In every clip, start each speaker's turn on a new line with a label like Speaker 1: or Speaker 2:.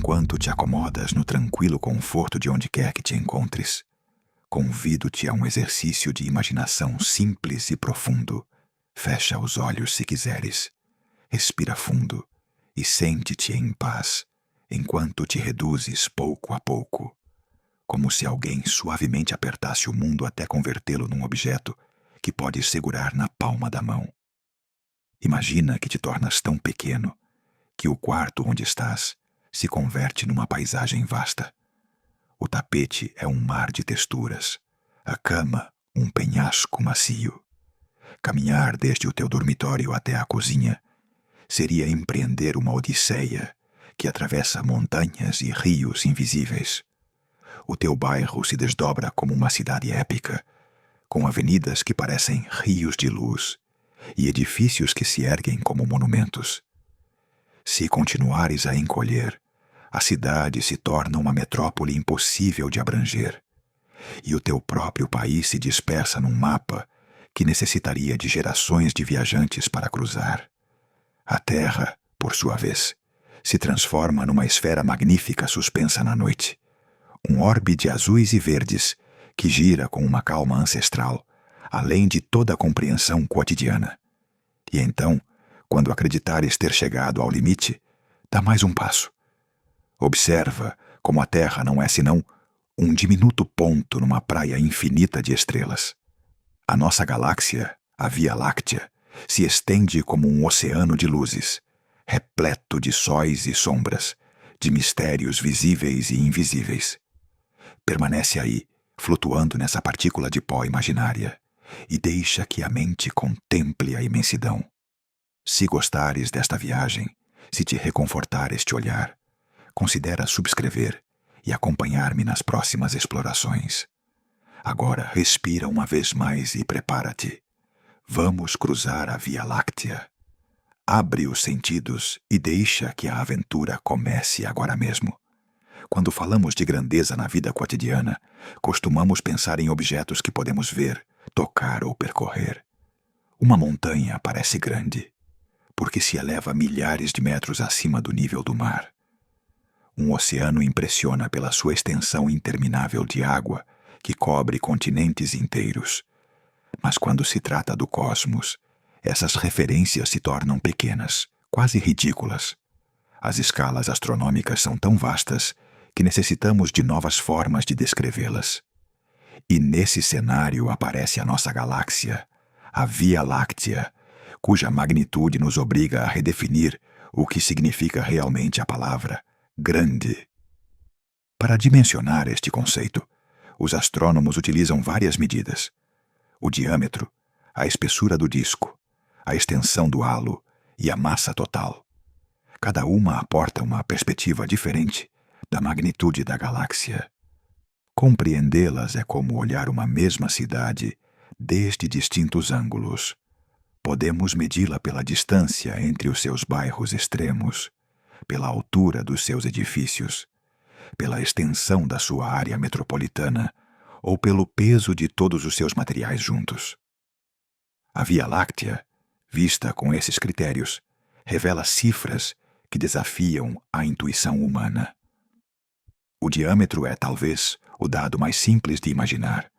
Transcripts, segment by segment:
Speaker 1: enquanto te acomodas no tranquilo conforto de onde quer que te encontres, convido-te a um exercício de imaginação simples e profundo. Fecha os olhos se quiseres. Respira fundo e sente-te em paz, enquanto te reduzes pouco a pouco, como se alguém suavemente apertasse o mundo até convertê-lo num objeto que podes segurar na palma da mão. Imagina que te tornas tão pequeno que o quarto onde estás se converte numa paisagem vasta. O tapete é um mar de texturas, a cama um penhasco macio. Caminhar desde o teu dormitório até a cozinha seria empreender uma odisseia que atravessa montanhas e rios invisíveis. O teu bairro se desdobra como uma cidade épica, com avenidas que parecem rios de luz e edifícios que se erguem como monumentos. Se continuares a encolher, a cidade se torna uma metrópole impossível de abranger, e o teu próprio país se dispersa num mapa que necessitaria de gerações de viajantes para cruzar. A Terra, por sua vez, se transforma numa esfera magnífica suspensa na noite, um orbe de azuis e verdes que gira com uma calma ancestral, além de toda a compreensão cotidiana. E então, quando acreditares ter chegado ao limite, dá mais um passo. Observa como a Terra não é senão um diminuto ponto numa praia infinita de estrelas. A nossa galáxia, a Via Láctea, se estende como um oceano de luzes, repleto de sóis e sombras, de mistérios visíveis e invisíveis. Permanece aí, flutuando nessa partícula de pó imaginária, e deixa que a mente contemple a imensidão. Se gostares desta viagem, se te reconfortar este olhar, considera subscrever e acompanhar-me nas próximas explorações. Agora respira uma vez mais e prepara-te. Vamos cruzar a Via Láctea. Abre os sentidos e deixa que a aventura comece agora mesmo. Quando falamos de grandeza na vida cotidiana, costumamos pensar em objetos que podemos ver, tocar ou percorrer. Uma montanha parece grande, porque se eleva milhares de metros acima do nível do mar. Um oceano impressiona pela sua extensão interminável de água que cobre continentes inteiros. Mas quando se trata do cosmos, essas referências se tornam pequenas, quase ridículas. As escalas astronômicas são tão vastas que necessitamos de novas formas de descrevê-las. E nesse cenário aparece a nossa galáxia, a Via Láctea, cuja magnitude nos obriga a redefinir o que significa realmente a palavra grande. Para dimensionar este conceito, os astrônomos utilizam várias medidas: o diâmetro, a espessura do disco, a extensão do halo e a massa total. Cada uma aporta uma perspectiva diferente da magnitude da galáxia. Compreendê-las é como olhar uma mesma cidade desde distintos ângulos. Podemos medi-la pela distância entre os seus bairros extremos, pela altura dos seus edifícios, pela extensão da sua área metropolitana ou pelo peso de todos os seus materiais juntos. A Via Láctea, vista com esses critérios, revela cifras que desafiam a intuição humana. O diâmetro é, talvez, o dado mais simples de imaginar.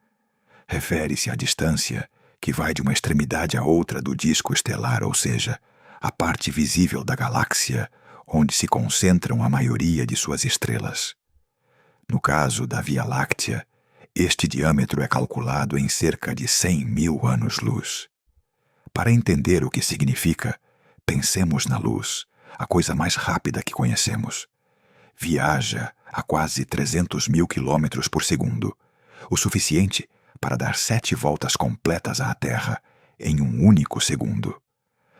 Speaker 1: Refere-se à distância que vai de uma extremidade à outra do disco estelar, ou seja, a parte visível da galáxia onde se concentram a maioria de suas estrelas. No caso da Via Láctea, este diâmetro é calculado em cerca de 100.000 anos-luz. Para entender o que significa, pensemos na luz, a coisa mais rápida que conhecemos. Viaja a quase 300.000 quilômetros por segundo, o suficiente para dar 7 voltas completas à Terra em um único segundo.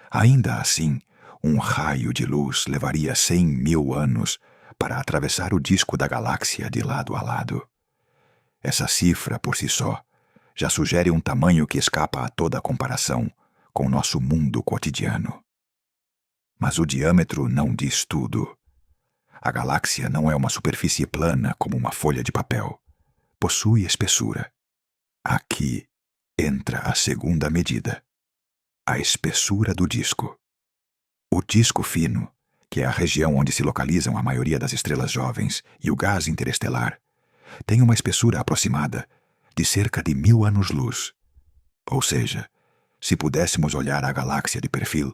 Speaker 1: Ainda assim, um raio de luz levaria 100.000 anos para atravessar o disco da galáxia de lado a lado. Essa cifra, por si só, já sugere um tamanho que escapa a toda comparação com nosso mundo cotidiano. Mas o diâmetro não diz tudo. A galáxia não é uma superfície plana como uma folha de papel. Possui espessura. Aqui entra a segunda medida: a espessura do disco. O disco fino, que é a região onde se localizam a maioria das estrelas jovens e o gás interestelar, tem uma espessura aproximada de cerca de 1000 anos-luz. Ou seja, se pudéssemos olhar a galáxia de perfil,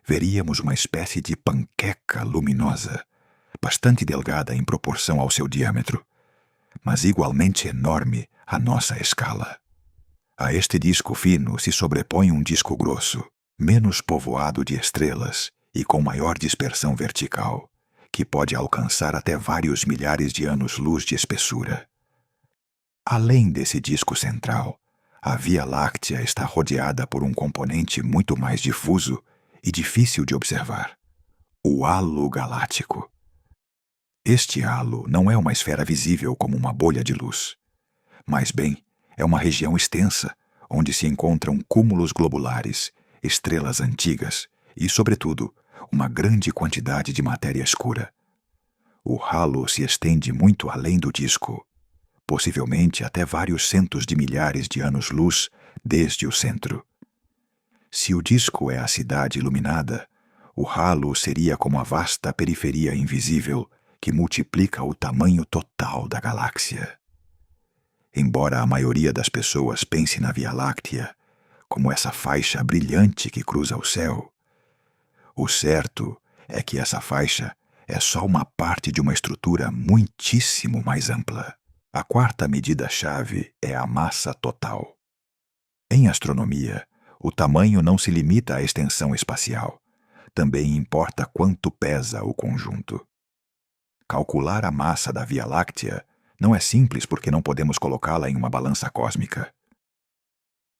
Speaker 1: veríamos uma espécie de panqueca luminosa, bastante delgada em proporção ao seu diâmetro, mas igualmente enorme à nossa escala. A este disco fino se sobrepõe um disco grosso, menos povoado de estrelas e com maior dispersão vertical, que pode alcançar até vários milhares de anos-luz de espessura. Além desse disco central, a Via Láctea está rodeada por um componente muito mais difuso e difícil de observar: o halo galáctico. Este halo não é uma esfera visível como uma bolha de luz, mas bem, é uma região extensa, onde se encontram cúmulos globulares, estrelas antigas e, sobretudo, uma grande quantidade de matéria escura. O halo se estende muito além do disco, possivelmente até vários centos de milhares de anos-luz desde o centro. Se o disco é a cidade iluminada, o halo seria como a vasta periferia invisível que multiplica o tamanho total da galáxia. Embora a maioria das pessoas pense na Via Láctea como essa faixa brilhante que cruza o céu, o certo é que essa faixa é só uma parte de uma estrutura muitíssimo mais ampla. A quarta medida-chave é a massa total. Em astronomia, o tamanho não se limita à extensão espacial. Também importa quanto pesa o conjunto. Calcular a massa da Via Láctea não é simples porque não podemos colocá-la em uma balança cósmica.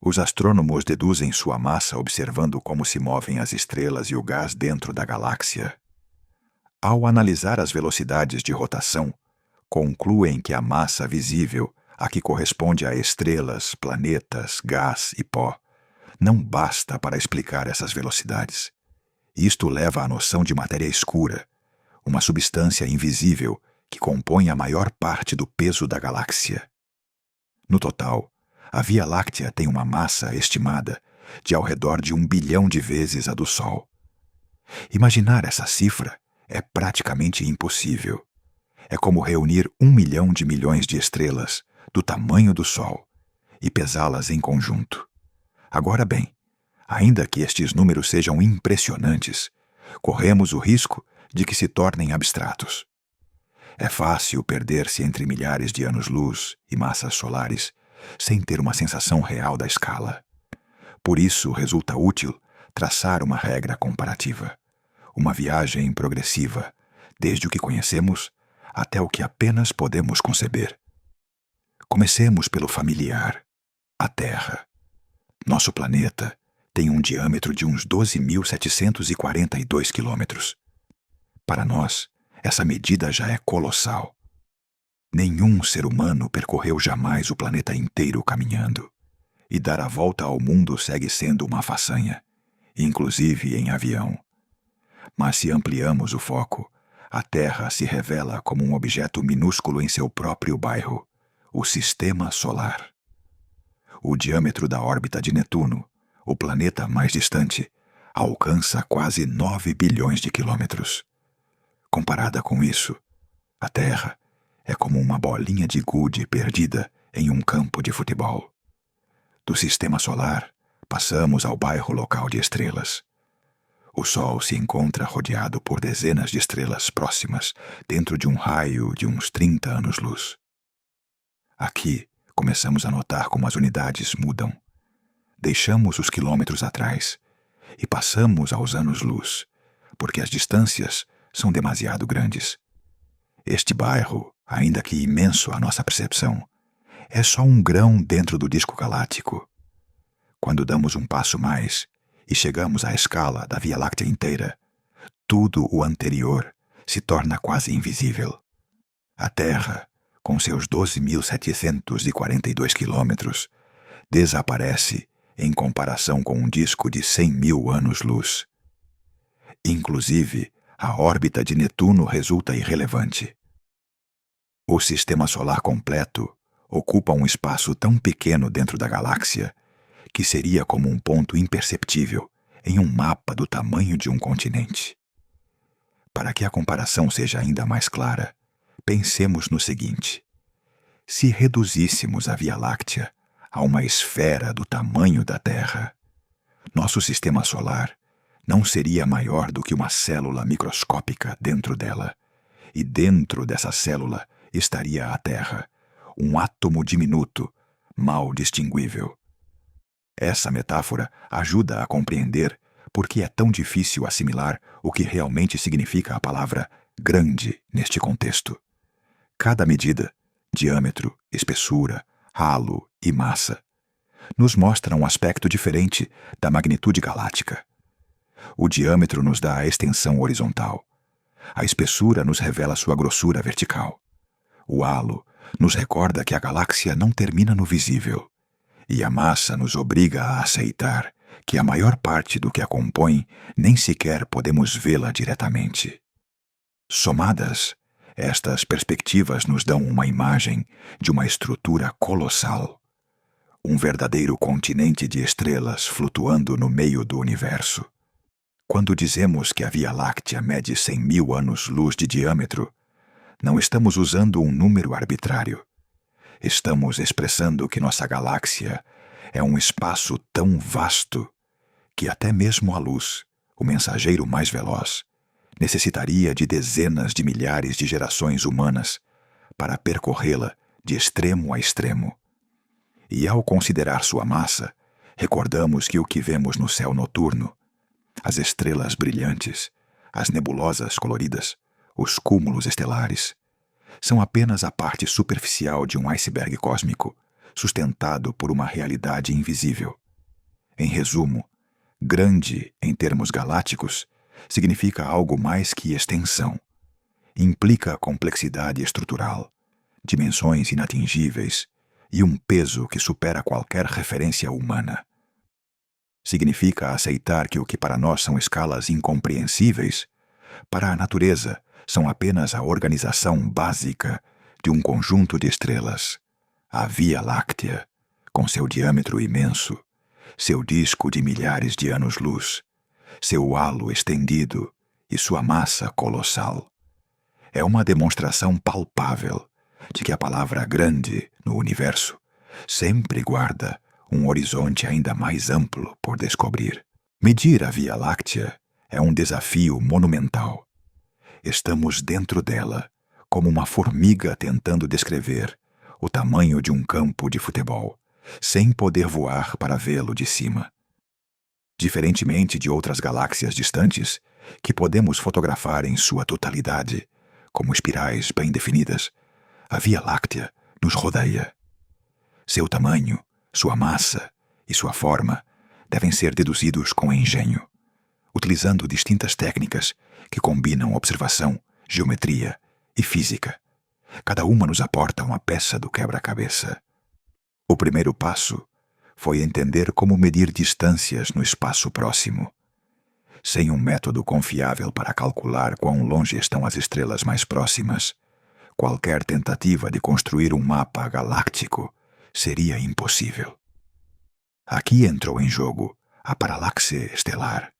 Speaker 1: Os astrônomos deduzem sua massa observando como se movem as estrelas e o gás dentro da galáxia. Ao analisar as velocidades de rotação, concluem que a massa visível, a que corresponde a estrelas, planetas, gás e pó, não basta para explicar essas velocidades. Isto leva à noção de matéria escura, uma substância invisível que compõe a maior parte do peso da galáxia. No total, a Via Láctea tem uma massa estimada de ao redor de 1 bilhão de vezes a do Sol. Imaginar essa cifra é praticamente impossível. É como reunir 1 milhão de milhões de estrelas do tamanho do Sol e pesá-las em conjunto. Agora bem, ainda que estes números sejam impressionantes, corremos o risco de que se tornem abstratos. É fácil perder-se entre milhares de anos-luz e massas solares sem ter uma sensação real da escala. Por isso resulta útil traçar uma regra comparativa, uma viagem progressiva, desde o que conhecemos até o que apenas podemos conceber. Comecemos pelo familiar, a Terra. Nosso planeta tem um diâmetro de uns 12.742 quilômetros. Para nós, essa medida já é colossal. Nenhum ser humano percorreu jamais o planeta inteiro caminhando, e dar a volta ao mundo segue sendo uma façanha, inclusive em avião. Mas se ampliamos o foco, a Terra se revela como um objeto minúsculo em seu próprio bairro, o Sistema Solar. O diâmetro da órbita de Netuno, o planeta mais distante, alcança quase 9 bilhões de quilômetros. Comparada com isso, a Terra é como uma bolinha de gude perdida em um campo de futebol. Do Sistema Solar, passamos ao bairro local de estrelas. O Sol se encontra rodeado por dezenas de estrelas próximas dentro de um raio de uns 30 anos-luz. Aqui, começamos a notar como as unidades mudam. Deixamos os quilômetros atrás e passamos aos anos-luz, porque as distâncias são demasiado grandes. Este bairro, ainda que imenso à nossa percepção, é só um grão dentro do disco galáctico. Quando damos um passo mais e chegamos à escala da Via Láctea inteira, tudo o anterior se torna quase invisível. A Terra, com seus 12.742 quilômetros, desaparece em comparação com um disco de 100.000 anos-luz. Inclusive, a órbita de Netuno resulta irrelevante. O Sistema Solar completo ocupa um espaço tão pequeno dentro da galáxia que seria como um ponto imperceptível em um mapa do tamanho de um continente. Para que a comparação seja ainda mais clara, pensemos no seguinte: se reduzíssemos a Via Láctea a uma esfera do tamanho da Terra, nosso sistema solar não seria maior do que uma célula microscópica dentro dela, e dentro dessa célula estaria a Terra, um átomo diminuto, mal distinguível. Essa metáfora ajuda a compreender por que é tão difícil assimilar o que realmente significa a palavra grande neste contexto. Cada medida, diâmetro, espessura, halo e massa, nos mostra um aspecto diferente da magnitude galáctica. O diâmetro nos dá a extensão horizontal. A espessura nos revela sua grossura vertical. O halo nos recorda que a galáxia não termina no visível. E a massa nos obriga a aceitar que a maior parte do que a compõe nem sequer podemos vê-la diretamente. Somadas, estas perspectivas nos dão uma imagem de uma estrutura colossal. Um verdadeiro continente de estrelas flutuando no meio do universo. Quando dizemos que a Via Láctea mede 100.000 anos-luz de diâmetro, não estamos usando um número arbitrário. Estamos expressando que nossa galáxia é um espaço tão vasto que até mesmo a luz, o mensageiro mais veloz, necessitaria de dezenas de milhares de gerações humanas para percorrê-la de extremo a extremo. E ao considerar sua massa, recordamos que o que vemos no céu noturno, as estrelas brilhantes, as nebulosas coloridas, os cúmulos estelares, são apenas a parte superficial de um iceberg cósmico, sustentado por uma realidade invisível. Em resumo, grande em termos galácticos significa algo mais que extensão. Implica complexidade estrutural, dimensões inatingíveis e um peso que supera qualquer referência humana. Significa aceitar que o que para nós são escalas incompreensíveis, para a natureza são apenas a organização básica de um conjunto de estrelas, a Via Láctea, com seu diâmetro imenso, seu disco de milhares de anos-luz, seu halo estendido e sua massa colossal. É uma demonstração palpável de que a palavra grande no universo sempre guarda um horizonte ainda mais amplo por descobrir. Medir a Via Láctea é um desafio monumental. Estamos dentro dela, como uma formiga tentando descrever o tamanho de um campo de futebol, sem poder voar para vê-lo de cima. Diferentemente de outras galáxias distantes, que podemos fotografar em sua totalidade, como espirais bem definidas, a Via Láctea nos rodeia. Seu tamanho, sua massa e sua forma devem ser deduzidos com engenho, utilizando distintas técnicas que combinam observação, geometria e física. Cada uma nos aporta uma peça do quebra-cabeça. O primeiro passo foi entender como medir distâncias no espaço próximo. Sem um método confiável para calcular quão longe estão as estrelas mais próximas, qualquer tentativa de construir um mapa galáctico seria impossível. Aqui entrou em jogo a paralaxe estelar,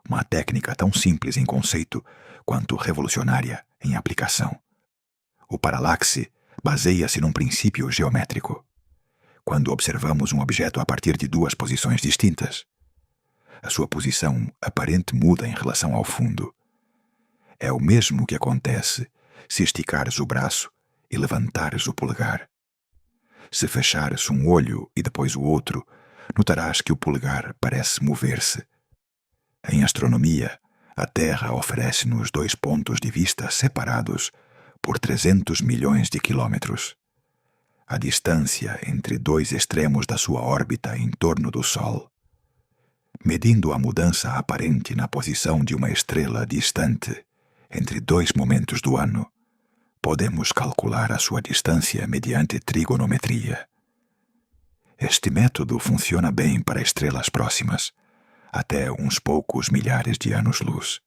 Speaker 1: uma técnica tão simples em conceito quanto revolucionária em aplicação. O paralaxe baseia-se num princípio geométrico. Quando observamos um objeto a partir de duas posições distintas, a sua posição aparente muda em relação ao fundo. É o mesmo que acontece se esticares o braço e levantares o polegar. Se fechares um olho e depois o outro, notarás que o polegar parece mover-se. Em astronomia, a Terra oferece-nos dois pontos de vista separados por 300 milhões de quilômetros. A distância entre dois extremos da sua órbita em torno do Sol. Medindo a mudança aparente na posição de uma estrela distante entre dois momentos do ano, podemos calcular a sua distância mediante trigonometria. Este método funciona bem para estrelas próximas, até uns poucos milhares de anos-luz.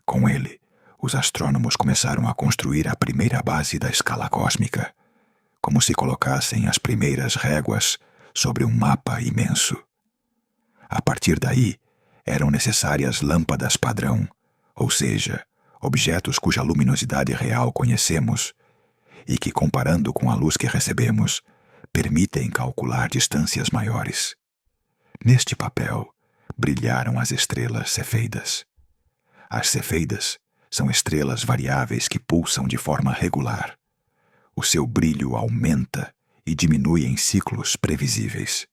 Speaker 1: Com ele, os astrônomos começaram a construir a primeira base da escala cósmica, como se colocassem as primeiras réguas sobre um mapa imenso. A partir daí, eram necessárias lâmpadas padrão, ou seja, objetos cuja luminosidade real conhecemos e que, comparando com a luz que recebemos, permitem calcular distâncias maiores. Neste papel, brilharam as estrelas cefeidas. As cefeidas são estrelas variáveis que pulsam de forma regular. O seu brilho aumenta e diminui em ciclos previsíveis.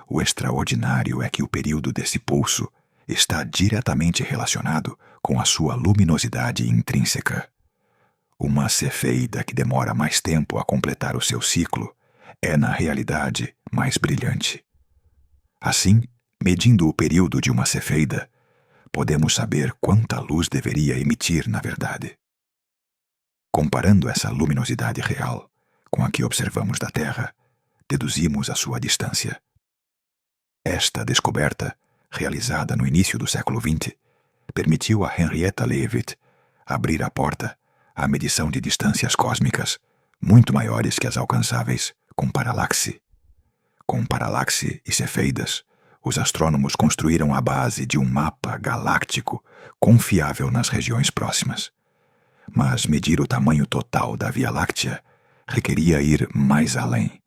Speaker 1: O extraordinário é que o período desse pulso está diretamente relacionado com a sua luminosidade intrínseca. Uma cefeida que demora mais tempo a completar o seu ciclo é, na realidade, mais brilhante. Assim, medindo o período de uma cefeida, podemos saber quanta luz deveria emitir na verdade. Comparando essa luminosidade real com a que observamos da Terra, deduzimos a sua distância. Esta descoberta, realizada no início do século XX, permitiu a Henrietta Leavitt abrir a porta à medição de distâncias cósmicas muito maiores que as alcançáveis com paralaxe. Com paralaxe e cefeidas, os astrônomos construíram a base de um mapa galáctico confiável nas regiões próximas. Mas medir o tamanho total da Via Láctea requeria ir mais além.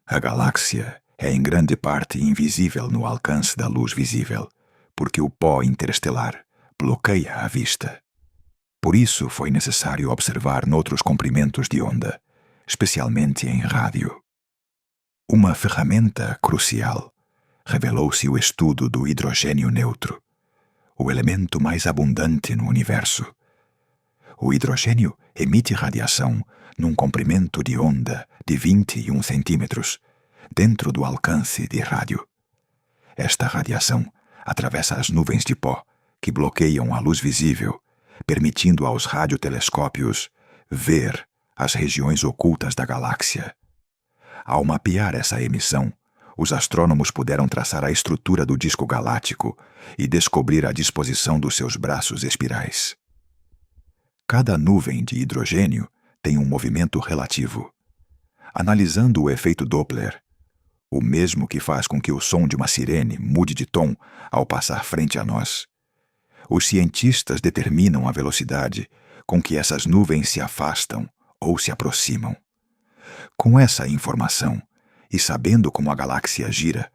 Speaker 1: A galáxia é em grande parte invisível no alcance da luz visível, porque o pó interestelar bloqueia a vista. Por isso foi necessário observar noutros comprimentos de onda, especialmente em rádio. Uma ferramenta crucial revelou-se o estudo do hidrogênio neutro, o elemento mais abundante no universo. O hidrogênio emite radiação num comprimento de onda de 21 centímetros, dentro do alcance de rádio. Esta radiação atravessa as nuvens de pó que bloqueiam a luz visível, permitindo aos radiotelescópios ver as regiões ocultas da galáxia. Ao mapear essa emissão, os astrônomos puderam traçar a estrutura do disco galáctico e descobrir a disposição dos seus braços espirais. Cada nuvem de hidrogênio tem um movimento relativo. Analisando o efeito Doppler, o mesmo que faz com que o som de uma sirene mude de tom ao passar frente a nós, os cientistas determinam a velocidade com que essas nuvens se afastam ou se aproximam. Com essa informação, e sabendo como a galáxia gira,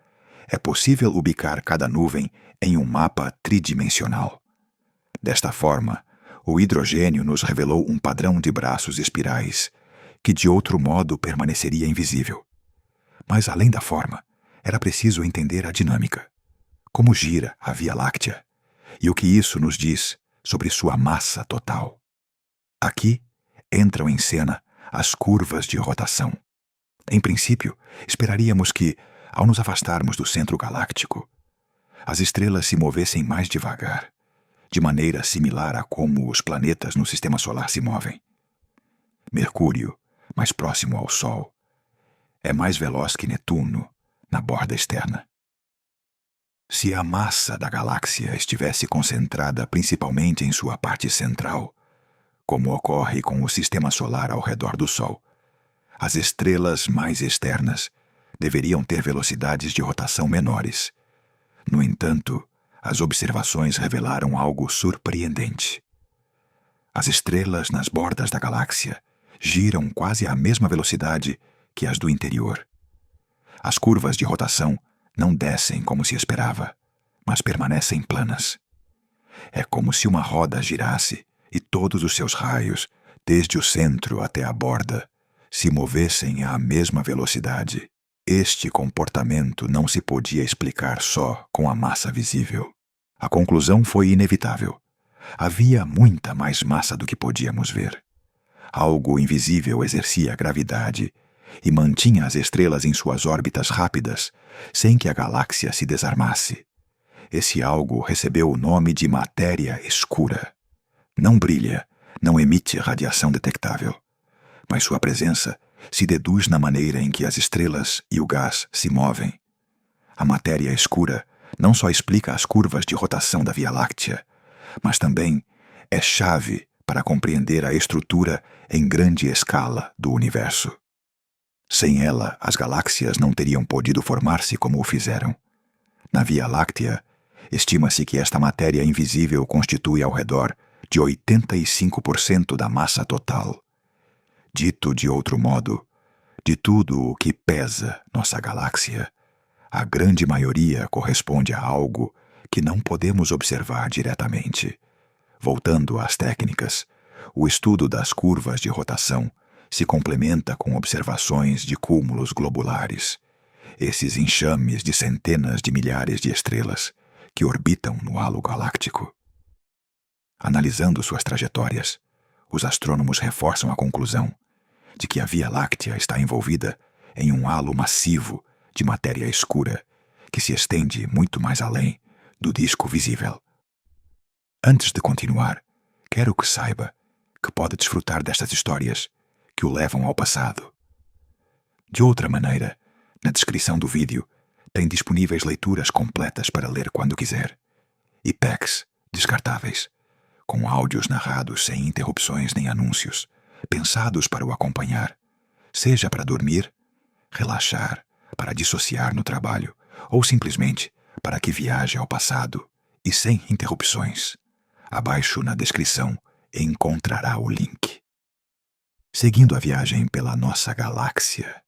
Speaker 1: é possível ubicar cada nuvem em um mapa tridimensional. Desta forma, o hidrogênio nos revelou um padrão de braços espirais, que de outro modo permaneceria invisível. Mas além da forma, era preciso entender a dinâmica, como gira a Via Láctea, e o que isso nos diz sobre sua massa total. Aqui entram em cena as curvas de rotação. Em princípio, esperaríamos que, ao nos afastarmos do centro galáctico, as estrelas se movessem mais devagar, de maneira similar a como os planetas no Sistema Solar se movem. Mercúrio, mais próximo ao Sol, é mais veloz que Netuno na borda externa. Se a massa da galáxia estivesse concentrada principalmente em sua parte central, como ocorre com o Sistema Solar ao redor do Sol, as estrelas mais externas deveriam ter velocidades de rotação menores. No entanto, as observações revelaram algo surpreendente. As estrelas nas bordas da galáxia giram quase à mesma velocidade que as do interior. As curvas de rotação não descem como se esperava, mas permanecem planas. É como se uma roda girasse e todos os seus raios, desde o centro até a borda, se movessem à mesma velocidade. Este comportamento não se podia explicar só com a massa visível. A conclusão foi inevitável. Havia muita mais massa do que podíamos ver. Algo invisível exercia gravidade e mantinha as estrelas em suas órbitas rápidas, sem que a galáxia se desarmasse. Esse algo recebeu o nome de matéria escura. Não brilha, não emite radiação detectável, mas sua presença se deduz na maneira em que as estrelas e o gás se movem. A matéria escura não só explica as curvas de rotação da Via Láctea, mas também é chave para compreender a estrutura em grande escala do universo. Sem ela, as galáxias não teriam podido formar-se como o fizeram. Na Via Láctea, estima-se que esta matéria invisível constitui ao redor de 85% da massa total. Dito de outro modo, de tudo o que pesa nossa galáxia, a grande maioria corresponde a algo que não podemos observar diretamente. Voltando às técnicas, o estudo das curvas de rotação se complementa com observações de cúmulos globulares, esses enxames de centenas de milhares de estrelas que orbitam no halo galáctico. Analisando suas trajetórias, os astrônomos reforçam a conclusão de que a Via Láctea está envolvida em um halo massivo de matéria escura que se estende muito mais além do disco visível. Antes de continuar, quero que saiba que pode desfrutar destas histórias que o levam ao passado. De outra maneira, na descrição do vídeo, tem disponíveis leituras completas para ler quando quiser, e packs descartáveis, com áudios narrados sem interrupções nem anúncios, pensados para o acompanhar, seja para dormir, relaxar, para dissociar no trabalho, ou simplesmente para que viaje ao passado e sem interrupções. Abaixo na descrição encontrará o link. Seguindo a viagem pela nossa galáxia.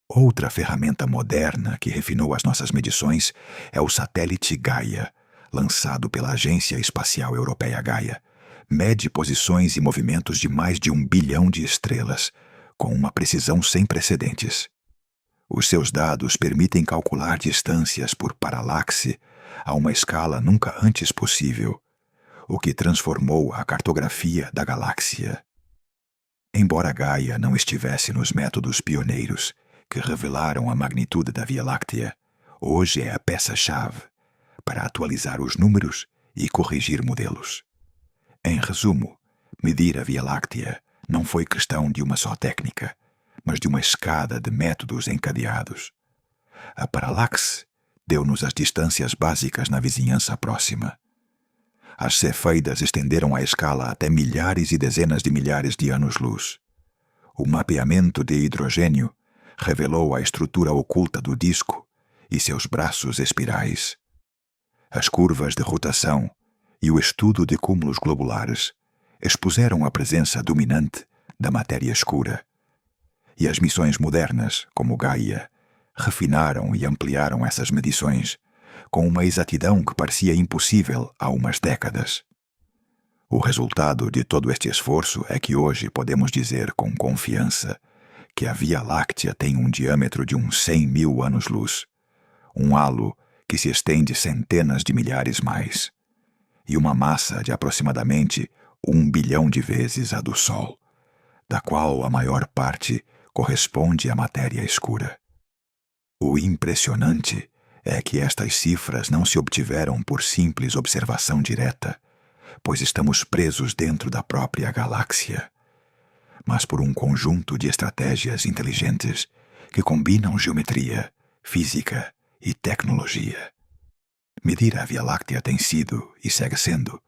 Speaker 1: Outra ferramenta moderna que refinou as nossas medições é o satélite Gaia, lançado pela Agência Espacial Europeia Gaia. Mede posições e movimentos de mais de 1 bilhão de estrelas, com uma precisão sem precedentes. Os seus dados permitem calcular distâncias por paralaxe a uma escala nunca antes possível, o que transformou a cartografia da galáxia. Embora Gaia não estivesse nos métodos pioneiros que revelaram a magnitude da Via Láctea, hoje é a peça-chave para atualizar os números e corrigir modelos. Em resumo, medir a Via Láctea não foi questão de uma só técnica, mas de uma escada de métodos encadeados. A paralaxe deu-nos as distâncias básicas na vizinhança próxima. As cefeidas estenderam a escala até milhares e dezenas de milhares de anos-luz. O mapeamento de hidrogênio revelou a estrutura oculta do disco e seus braços espirais. As curvas de rotação e o estudo de cúmulos globulares expuseram a presença dominante da matéria escura. E as missões modernas, como Gaia, refinaram e ampliaram essas medições com uma exatidão que parecia impossível há umas décadas. O resultado de todo este esforço é que hoje podemos dizer com confiança que a Via Láctea tem um diâmetro de uns 100 mil anos-luz, um halo que se estende centenas de milhares mais, e uma massa de aproximadamente 1 bilhão de vezes a do Sol, da qual a maior parte corresponde à matéria escura. O impressionante é que estas cifras não se obtiveram por simples observação direta, pois estamos presos dentro da própria galáxia, mas por um conjunto de estratégias inteligentes que combinam geometria, física e tecnologia. Medir a Via Láctea tem sido, e segue sendo,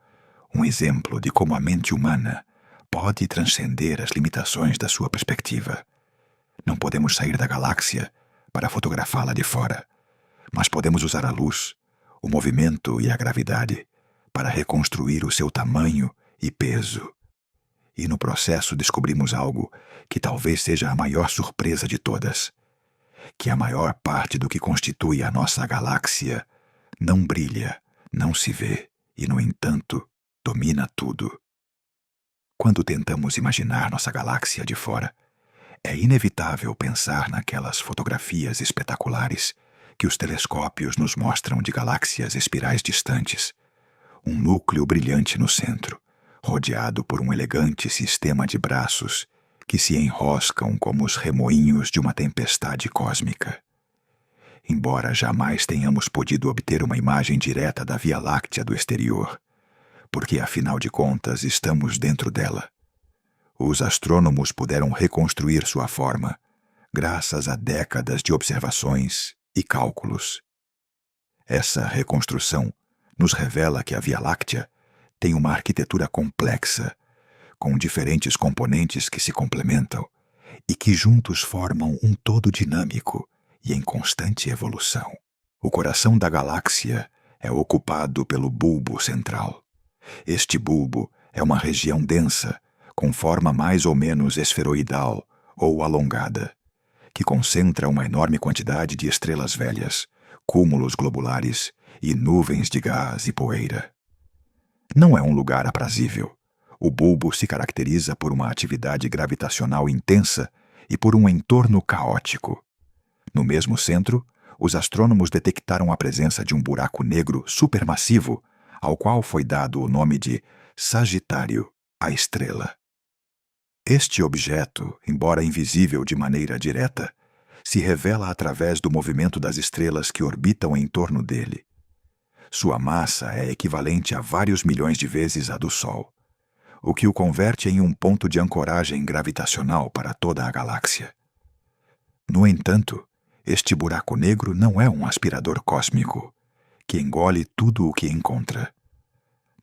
Speaker 1: um exemplo de como a mente humana pode transcender as limitações da sua perspectiva. Não podemos sair da galáxia para fotografá-la de fora, mas podemos usar a luz, o movimento e a gravidade para reconstruir o seu tamanho e peso. E no processo descobrimos algo que talvez seja a maior surpresa de todas, que a maior parte do que constitui a nossa galáxia não brilha, não se vê e, no entanto, domina tudo. Quando tentamos imaginar nossa galáxia de fora, é inevitável pensar naquelas fotografias espetaculares que os telescópios nos mostram de galáxias espirais distantes, um núcleo brilhante no centro, rodeado por um elegante sistema de braços que se enroscam como os remoinhos de uma tempestade cósmica. Embora jamais tenhamos podido obter uma imagem direta da Via Láctea do exterior, porque afinal de contas estamos dentro dela, os astrônomos puderam reconstruir sua forma, graças a décadas de observações e cálculos. Essa reconstrução nos revela que a Via Láctea tem uma arquitetura complexa, com diferentes componentes que se complementam e que juntos formam um todo dinâmico e em constante evolução. O coração da galáxia é ocupado pelo bulbo central, Este bulbo é uma região densa, com forma mais ou menos esferoidal ou alongada, que concentra uma enorme quantidade de estrelas velhas, cúmulos globulares e nuvens de gás e poeira. Não é um lugar aprazível. O bulbo se caracteriza por uma atividade gravitacional intensa e por um entorno caótico. No mesmo centro, os astrônomos detectaram a presença de um buraco negro supermassivo, ao qual foi dado o nome de Sagitário, a estrela. Este objeto, embora invisível de maneira direta, se revela através do movimento das estrelas que orbitam em torno dele. Sua massa é equivalente a vários milhões de vezes a do Sol, o que o converte em um ponto de ancoragem gravitacional para toda a galáxia. No entanto, este buraco negro não é um aspirador cósmico, que engole tudo o que encontra.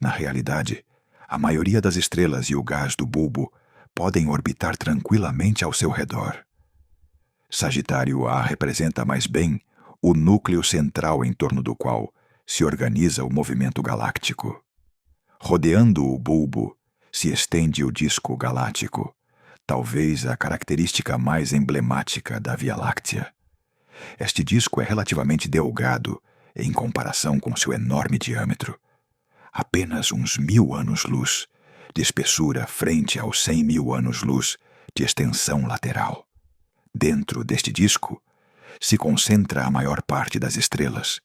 Speaker 1: Na realidade, a maioria das estrelas e o gás do bulbo podem orbitar tranquilamente ao seu redor. Sagitário A representa mais bem o núcleo central em torno do qual se organiza o movimento galáctico. Rodeando o bulbo se estende o disco galáctico, talvez a característica mais emblemática da Via Láctea. Este disco é relativamente delgado em comparação com seu enorme diâmetro. Apenas uns 1000 anos-luz de espessura frente aos 100.000 anos-luz de extensão lateral. Dentro deste disco se concentra a maior parte das estrelas,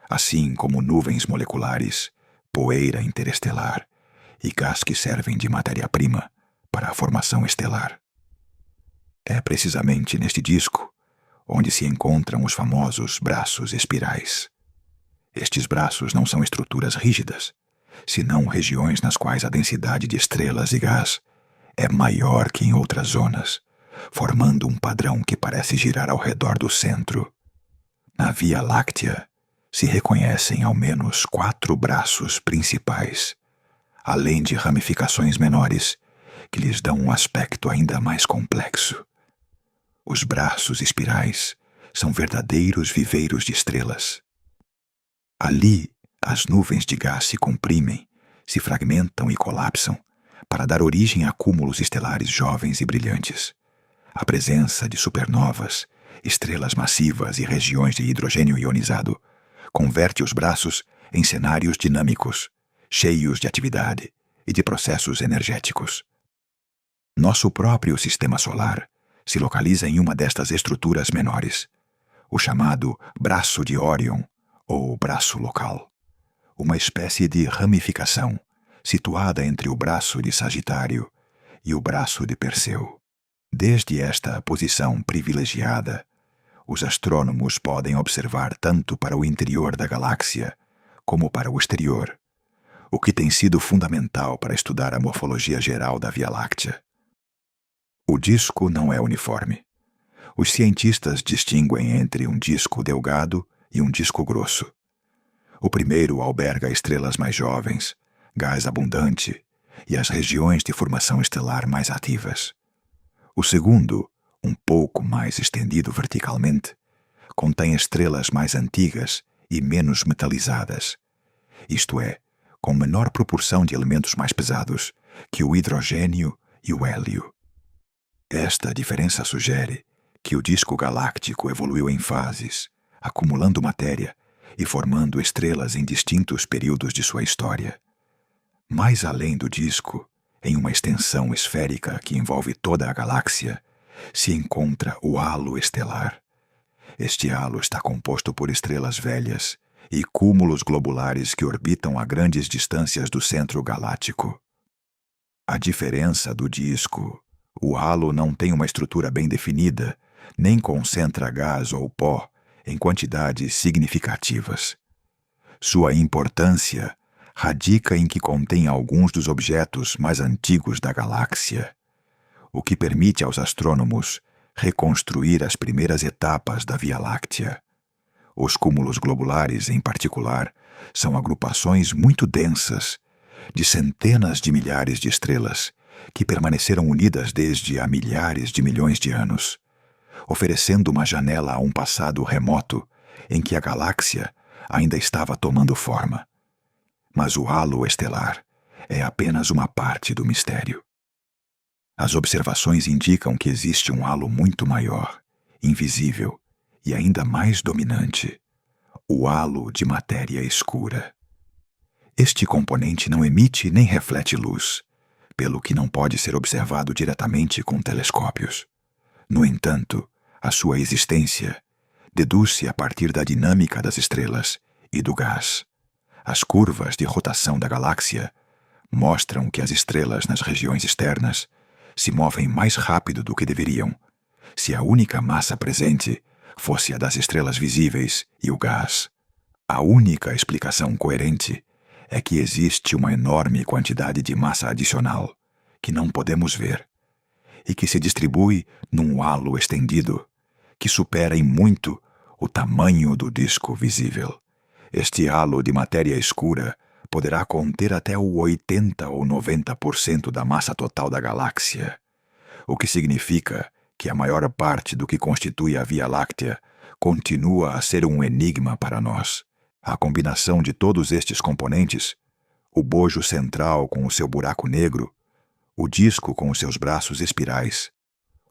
Speaker 1: assim como nuvens moleculares, poeira interestelar e gás que servem de matéria-prima para a formação estelar. É precisamente neste disco onde se encontram os famosos braços espirais. Estes braços não são estruturas rígidas, senão regiões nas quais a densidade de estrelas e gás é maior que em outras zonas, formando um padrão que parece girar ao redor do centro. Na Via Láctea se reconhecem ao menos 4 braços principais, além de ramificações menores que lhes dão um aspecto ainda mais complexo. Os braços espirais são verdadeiros viveiros de estrelas. Ali, as nuvens de gás se comprimem, se fragmentam e colapsam para dar origem a cúmulos estelares jovens e brilhantes. A presença de supernovas, estrelas massivas e regiões de hidrogênio ionizado converte os braços em cenários dinâmicos, cheios de atividade e de processos energéticos. Nosso próprio sistema solar se localiza em uma destas estruturas menores, o chamado braço de Órion ou braço local, uma espécie de ramificação situada entre o braço de Sagitário e o braço de Perseu. Desde esta posição privilegiada, os astrônomos podem observar tanto para o interior da galáxia como para o exterior, o que tem sido fundamental para estudar a morfologia geral da Via Láctea. O disco não é uniforme. Os cientistas distinguem entre um disco delgado e um disco grosso. O primeiro alberga estrelas mais jovens, gás abundante e as regiões de formação estelar mais ativas. O segundo, um pouco mais estendido verticalmente, contém estrelas mais antigas e menos metalizadas, isto é, com menor proporção de elementos mais pesados que o hidrogênio e o hélio. Esta diferença sugere que o disco galáctico evoluiu em fases, acumulando matéria e formando estrelas em distintos períodos de sua história. Mais além do disco, em uma extensão esférica que envolve toda a galáxia, se encontra o halo estelar. Este halo está composto por estrelas velhas e cúmulos globulares que orbitam a grandes distâncias do centro galáctico. A diferença do disco, o halo não tem uma estrutura bem definida, nem concentra gás ou pó em quantidades significativas. Sua importância radica em que contém alguns dos objetos mais antigos da galáxia, o que permite aos astrônomos reconstruir as primeiras etapas da Via Láctea. Os cúmulos globulares, em particular, são agrupações muito densas, de centenas de milhares de estrelas, que permaneceram unidas desde há milhares de milhões de anos, oferecendo uma janela a um passado remoto em que a galáxia ainda estava tomando forma. Mas o halo estelar é apenas uma parte do mistério. As observações indicam que existe um halo muito maior, invisível e ainda mais dominante: o halo de matéria escura. Este componente não emite nem reflete luz, pelo que não pode ser observado diretamente com telescópios. No entanto, a sua existência deduz-se a partir da dinâmica das estrelas e do gás. As curvas de rotação da galáxia mostram que as estrelas nas regiões externas se movem mais rápido do que deveriam, se a única massa presente fosse a das estrelas visíveis e o gás. A única explicação coerente é que existe uma enorme quantidade de massa adicional que não podemos ver e que se distribui num halo estendido que supera em muito o tamanho do disco visível. Este halo de matéria escura poderá conter até o 80 ou 90% da massa total da galáxia, o que significa que a maior parte do que constitui a Via Láctea continua a ser um enigma para nós. A combinação de todos estes componentes, o bojo central com o seu buraco negro, o disco com os seus braços espirais,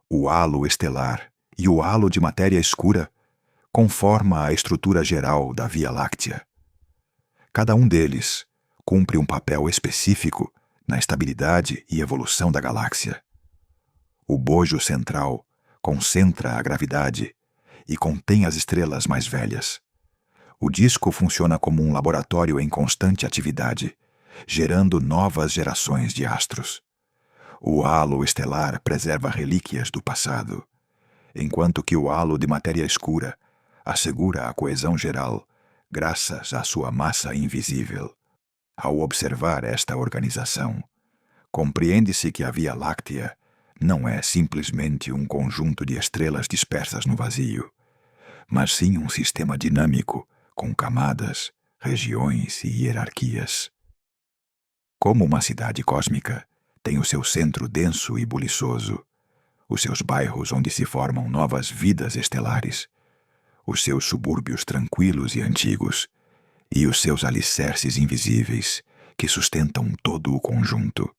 Speaker 1: o halo estelar e o halo de matéria escura, conforma a estrutura geral da Via Láctea. Cada um deles cumpre um papel específico na estabilidade e evolução da galáxia. O bojo central concentra a gravidade e contém as estrelas mais velhas. O disco funciona como um laboratório em constante atividade, gerando novas gerações de astros. O halo estelar preserva relíquias do passado, enquanto que o halo de matéria escura assegura a coesão geral graças à sua massa invisível. Ao observar esta organização, compreende-se que a Via Láctea não é simplesmente um conjunto de estrelas dispersas no vazio, mas sim um sistema dinâmico com camadas, regiões e hierarquias. Como uma cidade cósmica, tem o seu centro denso e buliçoso, os seus bairros onde se formam novas vidas estelares, os seus subúrbios tranquilos e antigos, e os seus alicerces invisíveis que sustentam todo o conjunto.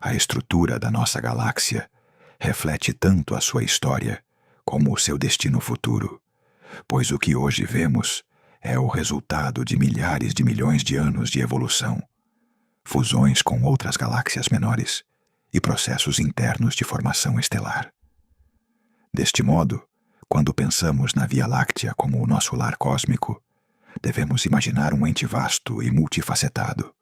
Speaker 1: A estrutura da nossa galáxia reflete tanto a sua história como o seu destino futuro, pois o que hoje vemos é o resultado de milhares de milhões de anos de evolução, fusões com outras galáxias menores e processos internos de formação estelar. Deste modo, quando pensamos na Via Láctea como o nosso lar cósmico, devemos imaginar um ente vasto e multifacetado.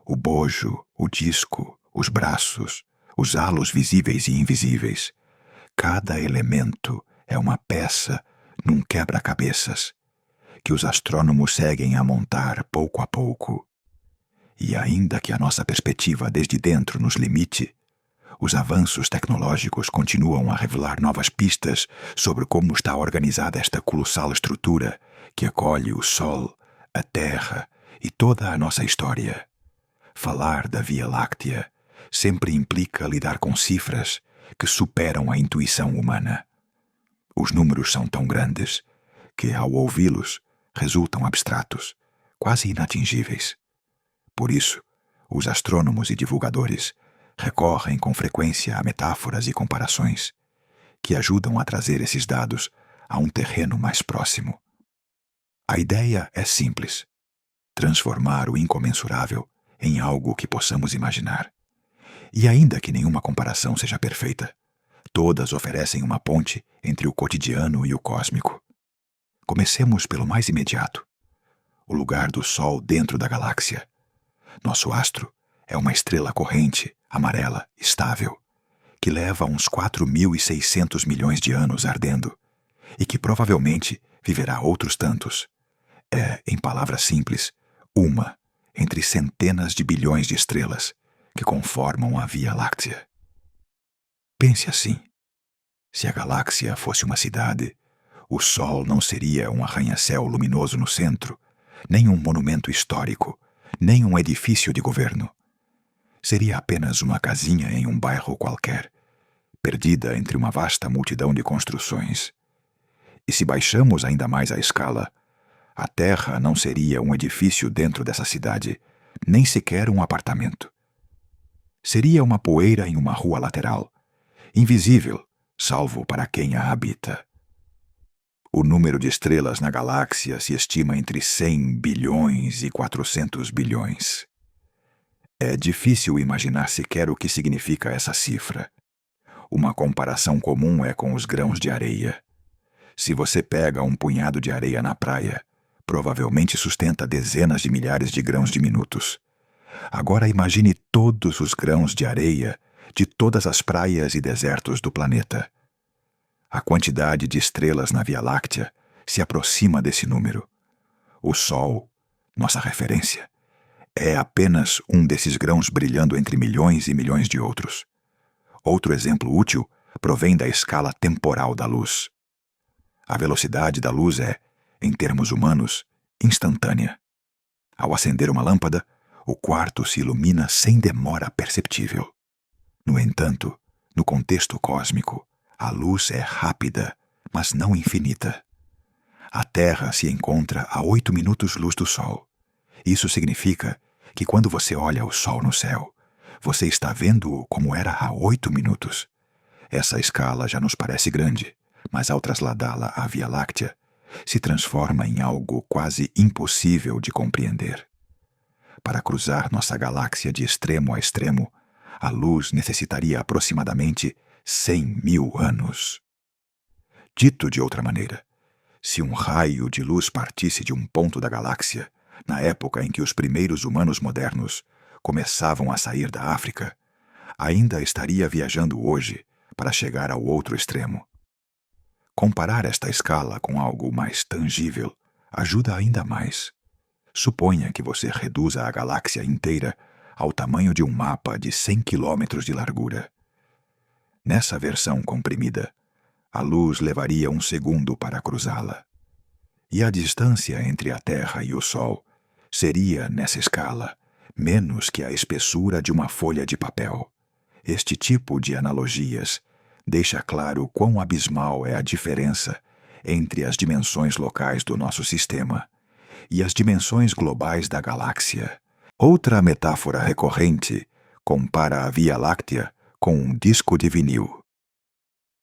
Speaker 1: O bojo, o disco, os braços, os halos visíveis e invisíveis. Cada elemento é uma peça num quebra-cabeças que os astrônomos seguem a montar pouco a pouco. E ainda que a nossa perspectiva desde dentro nos limite, os avanços tecnológicos continuam a revelar novas pistas sobre como está organizada esta colossal estrutura que acolhe o Sol, a Terra e toda a nossa história. Falar da Via Láctea sempre implica lidar com cifras que superam a intuição humana. Os números são tão grandes que, ao ouvi-los, resultam abstratos, quase inatingíveis. Por isso, os astrônomos e divulgadores recorrem com frequência a metáforas e comparações que ajudam a trazer esses dados a um terreno mais próximo. A ideia é simples: transformar o incomensurável em algo que possamos imaginar. E ainda que nenhuma comparação seja perfeita, todas oferecem uma ponte entre o cotidiano e o cósmico. Comecemos pelo mais imediato: o lugar do Sol dentro da galáxia. Nosso astro é uma estrela corrente, amarela, estável, que leva uns 4.600 milhões de anos ardendo e que provavelmente viverá outros tantos. É, em palavras simples, uma entre centenas de bilhões de estrelas que conformam a Via Láctea. Pense assim: se a galáxia fosse uma cidade, o Sol não seria um arranha-céu luminoso no centro, nem um monumento histórico, nem um edifício de governo. Seria apenas uma casinha em um bairro qualquer, perdida entre uma vasta multidão de construções. E se baixamos ainda mais a escala, a Terra não seria um edifício dentro dessa cidade, nem sequer um apartamento. Seria uma poeira em uma rua lateral, invisível, salvo para quem a habita. O número de estrelas na galáxia se estima entre 100 bilhões e 400 bilhões. É difícil imaginar sequer o que significa essa cifra. Uma comparação comum é com os grãos de areia. Se você pega um punhado de areia na praia, provavelmente sustenta dezenas de milhares de grãos diminutos. Agora imagine todos os grãos de areia de todas as praias e desertos do planeta. A quantidade de estrelas na Via Láctea se aproxima desse número. O Sol, nossa referência, é apenas um desses grãos brilhando entre milhões e milhões de outros. Outro exemplo útil provém da escala temporal da luz. A velocidade da luz é, em termos humanos, instantânea. Ao acender uma lâmpada, o quarto se ilumina sem demora perceptível. No entanto, no contexto cósmico, a luz é rápida, mas não infinita. A Terra se encontra a 8 minutos-luz do Sol. Isso significa que quando você olha o Sol no céu, você está vendo-o como era há 8 minutos. Essa escala já nos parece grande, mas ao trasladá-la à Via Láctea, se transforma em algo quase impossível de compreender. Para cruzar nossa galáxia de extremo a extremo, a luz necessitaria aproximadamente 100 mil anos. Dito de outra maneira, se um raio de luz partisse de um ponto da galáxia, na época em que os primeiros humanos modernos começavam a sair da África, ainda estaria viajando hoje para chegar ao outro extremo. Comparar esta escala com algo mais tangível ajuda ainda mais. Suponha que você reduza a galáxia inteira ao tamanho de um mapa de 100 quilômetros de largura. Nessa versão comprimida, a luz levaria 1 segundo para cruzá-la. E a distância entre a Terra e o Sol seria, nessa escala, menos que a espessura de uma folha de papel. Este tipo de analogias deixa claro quão abismal é a diferença entre as dimensões locais do nosso sistema e as dimensões globais da galáxia. Outra metáfora recorrente compara a Via Láctea com um disco de vinil.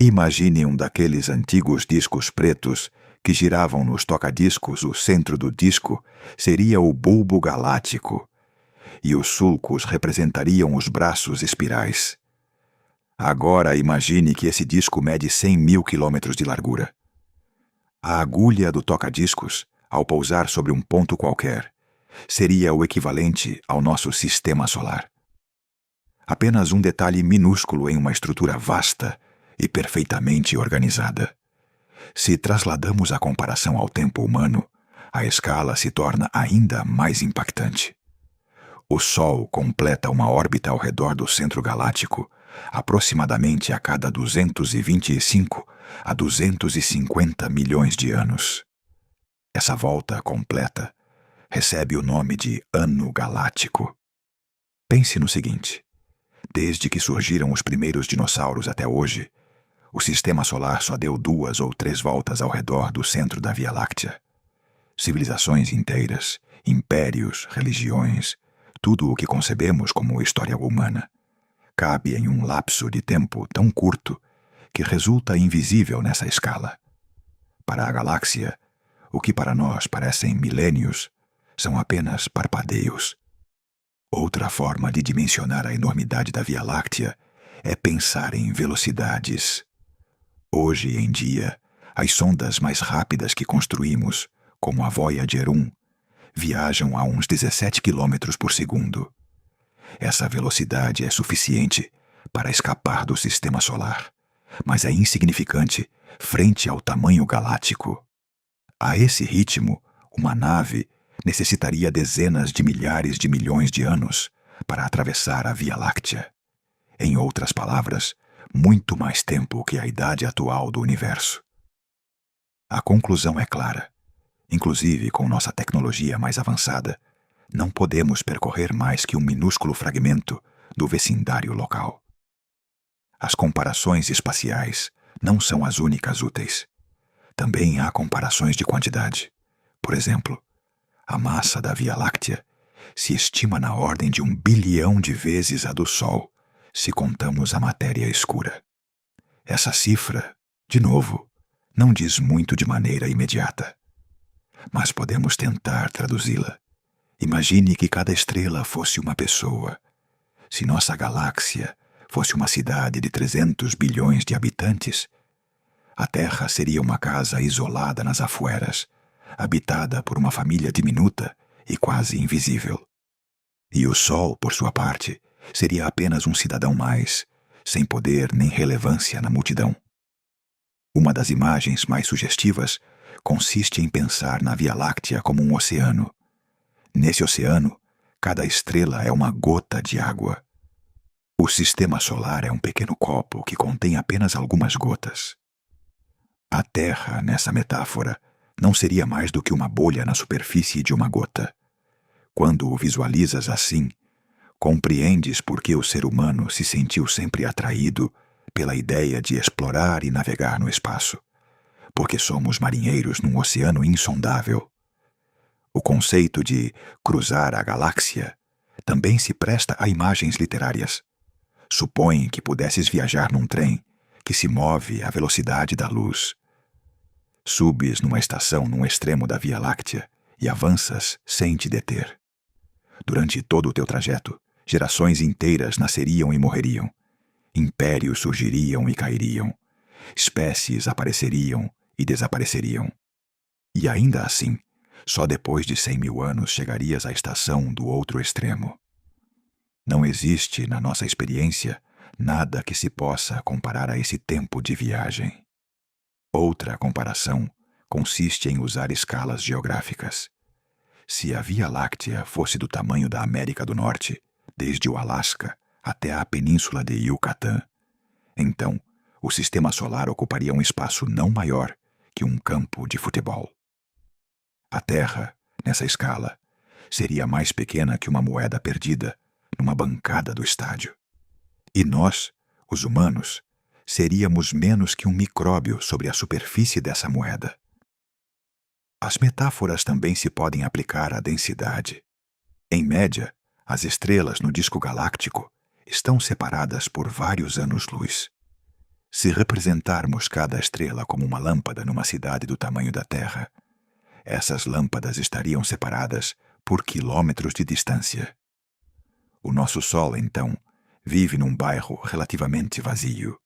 Speaker 1: Imagine um daqueles antigos discos pretos que giravam nos toca-discos. O centro do disco seria o bulbo galáctico, e os sulcos representariam os braços espirais. Agora imagine que esse disco mede 100 mil quilômetros de largura. A agulha do toca-discos, ao pousar sobre um ponto qualquer, seria o equivalente ao nosso sistema solar. Apenas um detalhe minúsculo em uma estrutura vasta e perfeitamente organizada. Se trasladamos a comparação ao tempo humano, a escala se torna ainda mais impactante. O Sol completa uma órbita ao redor do centro galáctico aproximadamente a cada 225 a 250 milhões de anos. Essa volta completa recebe o nome de Ano Galáctico. Pense no seguinte: desde que surgiram os primeiros dinossauros até hoje, o Sistema Solar só deu 2 ou 3 voltas ao redor do centro da Via Láctea. Civilizações inteiras, impérios, religiões, tudo o que concebemos como história humana, cabe em um lapso de tempo tão curto que resulta invisível nessa escala. Para a galáxia, o que para nós parecem milênios são apenas parpadeios. Outra forma de dimensionar a enormidade da Via Láctea é pensar em velocidades. Hoje em dia, as sondas mais rápidas que construímos, como a Voyager 1, viajam a uns 17 km por segundo. Essa velocidade é suficiente para escapar do sistema solar, mas é insignificante frente ao tamanho galáctico. A esse ritmo, uma nave necessitaria dezenas de milhares de milhões de anos para atravessar a Via Láctea. Em outras palavras, muito mais tempo que a idade atual do universo. A conclusão é clara. Inclusive, com nossa tecnologia mais avançada, não podemos percorrer mais que um minúsculo fragmento do vecindário local. As comparações espaciais não são as únicas úteis. Também há comparações de quantidade. Por exemplo, a massa da Via Láctea se estima na ordem de 1 bilhão de vezes a do Sol, se contamos a matéria escura. Essa cifra, de novo, não diz muito de maneira imediata. Mas podemos tentar traduzi-la. Imagine que cada estrela fosse uma pessoa. Se nossa galáxia fosse uma cidade de 300 bilhões de habitantes, a Terra seria uma casa isolada nas afueras, habitada por uma família diminuta e quase invisível. E o Sol, por sua parte, seria apenas um cidadão mais, sem poder nem relevância na multidão. Uma das imagens mais sugestivas consiste em pensar na Via Láctea como um oceano. Nesse oceano, cada estrela é uma gota de água. O sistema solar é um pequeno copo que contém apenas algumas gotas. A Terra, nessa metáfora, não seria mais do que uma bolha na superfície de uma gota. Quando o visualizas assim, compreendes por que o ser humano se sentiu sempre atraído pela ideia de explorar e navegar no espaço, porque somos marinheiros num oceano insondável. O conceito de cruzar a galáxia também se presta a imagens literárias. Supõe que pudesses viajar num trem que se move à velocidade da luz. Subes numa estação num extremo da Via Láctea e avanças sem te deter. Durante todo o teu trajeto, gerações inteiras nasceriam e morreriam. Impérios surgiriam e cairiam. Espécies apareceriam e desapareceriam. E ainda assim, só depois de 100.000 anos chegarias à estação do outro extremo. Não existe, na nossa experiência, nada que se possa comparar a esse tempo de viagem. Outra comparação consiste em usar escalas geográficas. Se a Via Láctea fosse do tamanho da América do Norte, desde o Alasca até a península de Yucatán, então o sistema solar ocuparia um espaço não maior que um campo de futebol. A Terra, nessa escala, seria mais pequena que uma moeda perdida numa bancada do estádio. E nós, os humanos, seríamos menos que um micróbio sobre a superfície dessa moeda. As metáforas também se podem aplicar à densidade. Em média, as estrelas no disco galáctico estão separadas por vários anos-luz. Se representarmos cada estrela como uma lâmpada numa cidade do tamanho da Terra, essas lâmpadas estariam separadas por quilômetros de distância. O nosso Sol, então, vive num bairro relativamente vazio.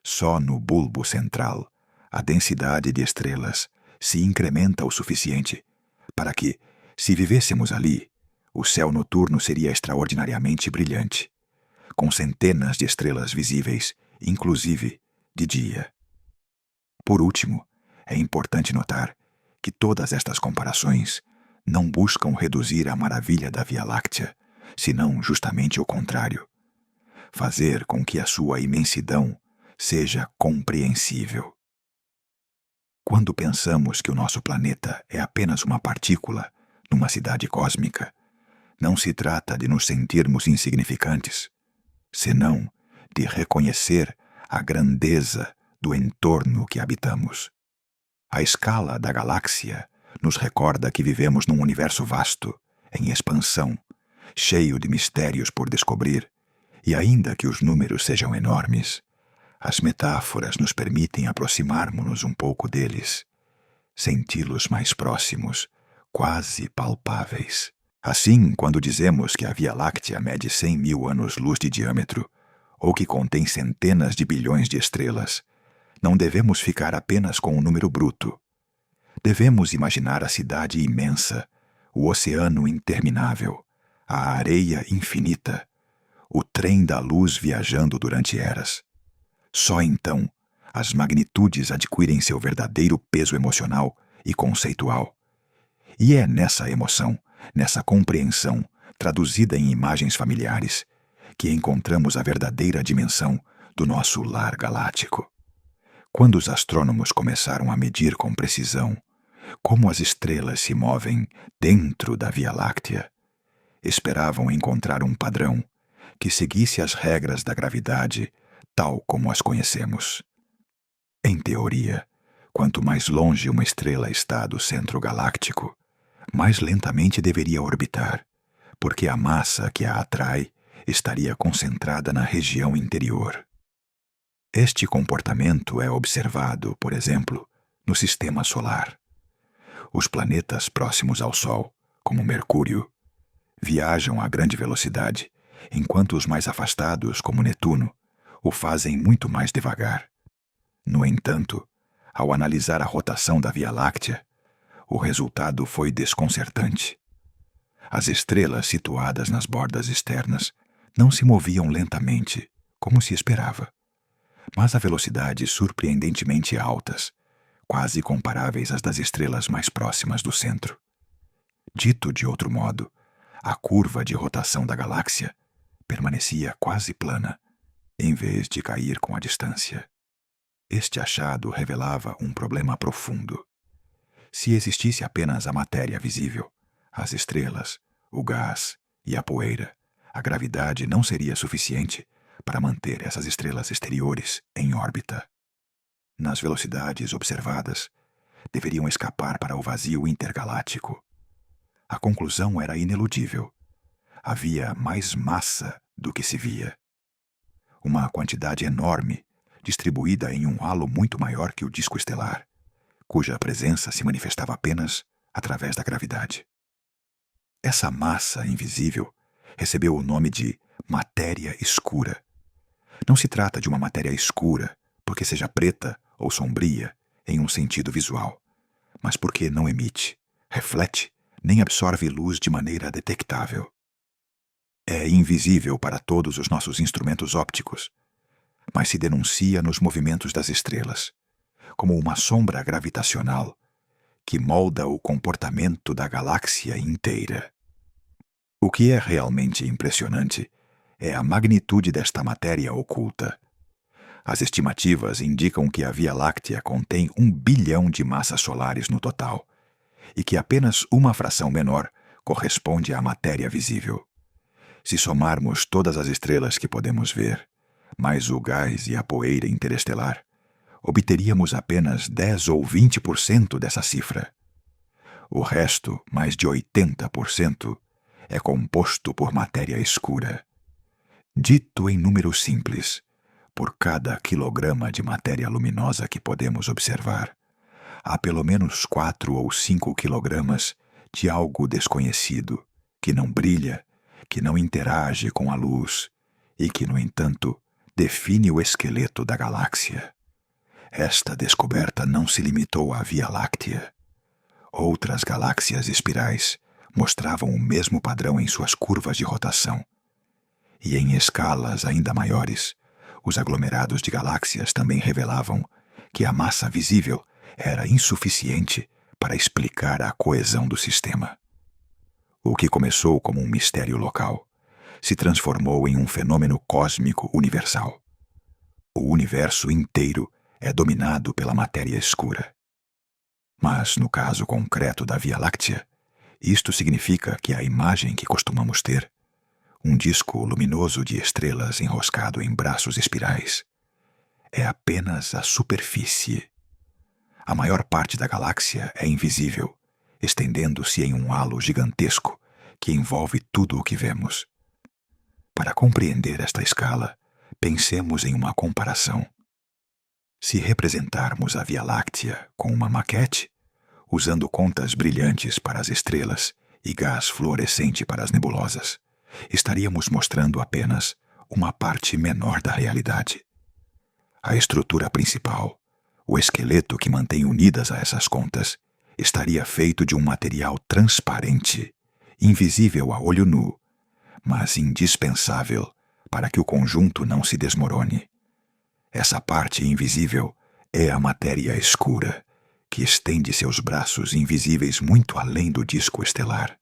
Speaker 1: Só no bulbo central, a densidade de estrelas se incrementa o suficiente para que, se vivêssemos ali, o céu noturno seria extraordinariamente brilhante, com centenas de estrelas visíveis, inclusive de dia. Por último, é importante notar que todas estas comparações não buscam reduzir a maravilha da Via Láctea, senão justamente o contrário: fazer com que a sua imensidão seja compreensível. Quando pensamos que o nosso planeta é apenas uma partícula numa cidade cósmica, não se trata de nos sentirmos insignificantes, senão de reconhecer a grandeza do entorno que habitamos. A escala da galáxia nos recorda que vivemos num universo vasto, em expansão, cheio de mistérios por descobrir, e ainda que os números sejam enormes, as metáforas nos permitem aproximarmos-nos um pouco deles, senti-los mais próximos, quase palpáveis. Assim, quando dizemos que a Via Láctea mede 100.000 anos-luz de diâmetro, ou que contém centenas de bilhões de estrelas, não devemos ficar apenas com o número bruto. Devemos imaginar a cidade imensa, o oceano interminável, a areia infinita, o trem da luz viajando durante eras. Só então as magnitudes adquirem seu verdadeiro peso emocional e conceitual. E é nessa emoção, nessa compreensão, traduzida em imagens familiares, que encontramos a verdadeira dimensão do nosso lar galáctico. Quando os astrônomos começaram a medir com precisão como as estrelas se movem dentro da Via Láctea, esperavam encontrar um padrão que seguisse as regras da gravidade tal como as conhecemos. Em teoria, quanto mais longe uma estrela está do centro galáctico, mais lentamente deveria orbitar, porque a massa que a atrai estaria concentrada na região interior. Este comportamento é observado, por exemplo, no Sistema Solar. Os planetas próximos ao Sol, como Mercúrio, viajam a grande velocidade, enquanto os mais afastados, como Netuno, o fazem muito mais devagar. No entanto, ao analisar a rotação da Via Láctea, o resultado foi desconcertante. As estrelas situadas nas bordas externas não se moviam lentamente, como se esperava, mas a velocidades surpreendentemente altas, quase comparáveis às das estrelas mais próximas do centro. Dito de outro modo, a curva de rotação da galáxia permanecia quase plana, em vez de cair com a distância. Este achado revelava um problema profundo. Se existisse apenas a matéria visível, as estrelas, o gás e a poeira, a gravidade não seria suficiente para manter essas estrelas exteriores em órbita. Nas velocidades observadas, deveriam escapar para o vazio intergaláctico. A conclusão era ineludível. Havia mais massa do que se via. Uma quantidade enorme, distribuída em um halo muito maior que o disco estelar, cuja presença se manifestava apenas através da gravidade. Essa massa invisível recebeu o nome de matéria escura. Não se trata de uma matéria escura porque seja preta ou sombria em um sentido visual, mas porque não emite, reflete nem absorve luz de maneira detectável. É invisível para todos os nossos instrumentos ópticos, mas se denuncia nos movimentos das estrelas, como uma sombra gravitacional que molda o comportamento da galáxia inteira. O que é realmente impressionante é a magnitude desta matéria oculta. As estimativas indicam que a Via Láctea contém 1 bilhão de massas solares no total, e que apenas uma fração menor corresponde à matéria visível. Se somarmos todas as estrelas que podemos ver, mais o gás e a poeira interestelar, obteríamos apenas 10 ou 20% dessa cifra. O resto, mais de 80%, é composto por matéria escura. Dito em números simples, por cada quilograma de matéria luminosa que podemos observar, há pelo menos 4 ou 5 quilogramas de algo desconhecido, que não brilha, que não interage com a luz e que, no entanto, define o esqueleto da galáxia. Esta descoberta não se limitou à Via Láctea. Outras galáxias espirais mostravam o mesmo padrão em suas curvas de rotação. E em escalas ainda maiores, os aglomerados de galáxias também revelavam que a massa visível era insuficiente para explicar a coesão do sistema. O que começou como um mistério local se transformou em um fenômeno cósmico universal. O universo inteiro é dominado pela matéria escura. Mas, no caso concreto da Via Láctea, isto significa que a imagem que costumamos ter, um disco luminoso de estrelas enroscado em braços espirais, é apenas a superfície. A maior parte da galáxia é invisível, estendendo-se em um halo gigantesco que envolve tudo o que vemos. Para compreender esta escala, pensemos em uma comparação. Se representarmos a Via Láctea com uma maquete, usando contas brilhantes para as estrelas e gás fluorescente para as nebulosas, estaríamos mostrando apenas uma parte menor da realidade. A estrutura principal, o esqueleto que mantém unidas a essas contas, estaria feito de um material transparente, invisível a olho nu, mas indispensável para que o conjunto não se desmorone. Essa parte invisível é a matéria escura, que estende seus braços invisíveis muito além do disco estelar.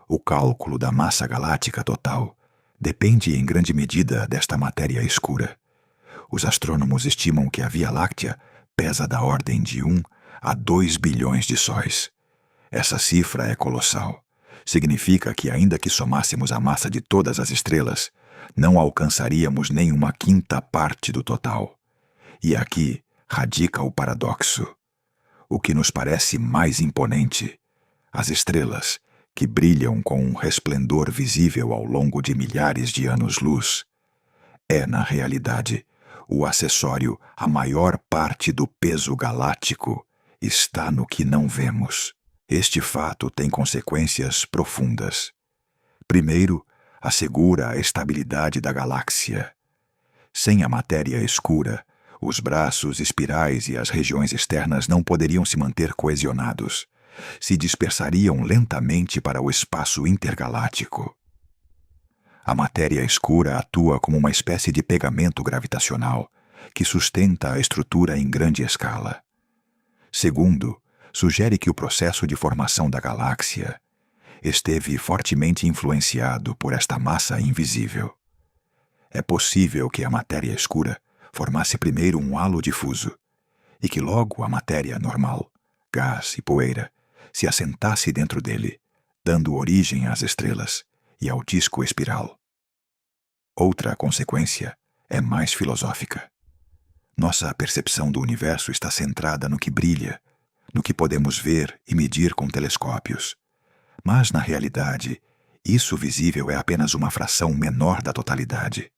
Speaker 1: O cálculo da massa galáctica total depende em grande medida desta matéria escura. Os astrônomos estimam que a Via Láctea pesa da ordem de 1 a 2 bilhões de sóis. Essa cifra é colossal. Significa que, ainda que somássemos a massa de todas as estrelas, não alcançaríamos nem uma quinta parte do total. E aqui radica o paradoxo. O que nos parece mais imponente, as estrelas, que brilham com um resplendor visível ao longo de milhares de anos-luz, é, na realidade, o acessório a maior parte do peso galáctico está no que não vemos. Este fato tem consequências profundas. Primeiro, assegura a estabilidade da galáxia. Sem a matéria escura, os braços espirais e as regiões externas não poderiam se manter coesionados. Se dispersariam lentamente para o espaço intergaláctico. A matéria escura atua como uma espécie de pegamento gravitacional que sustenta a estrutura em grande escala. Segundo, sugere que o processo de formação da galáxia esteve fortemente influenciado por esta massa invisível. É possível que a matéria escura formasse primeiro um halo difuso e que logo a matéria normal, gás e poeira, se assentasse dentro dele, dando origem às estrelas e ao disco espiral. Outra consequência é mais filosófica. Nossa percepção do universo está centrada no que brilha, no que podemos ver e medir com telescópios. Mas, na realidade, isso visível é apenas uma fração menor da totalidade.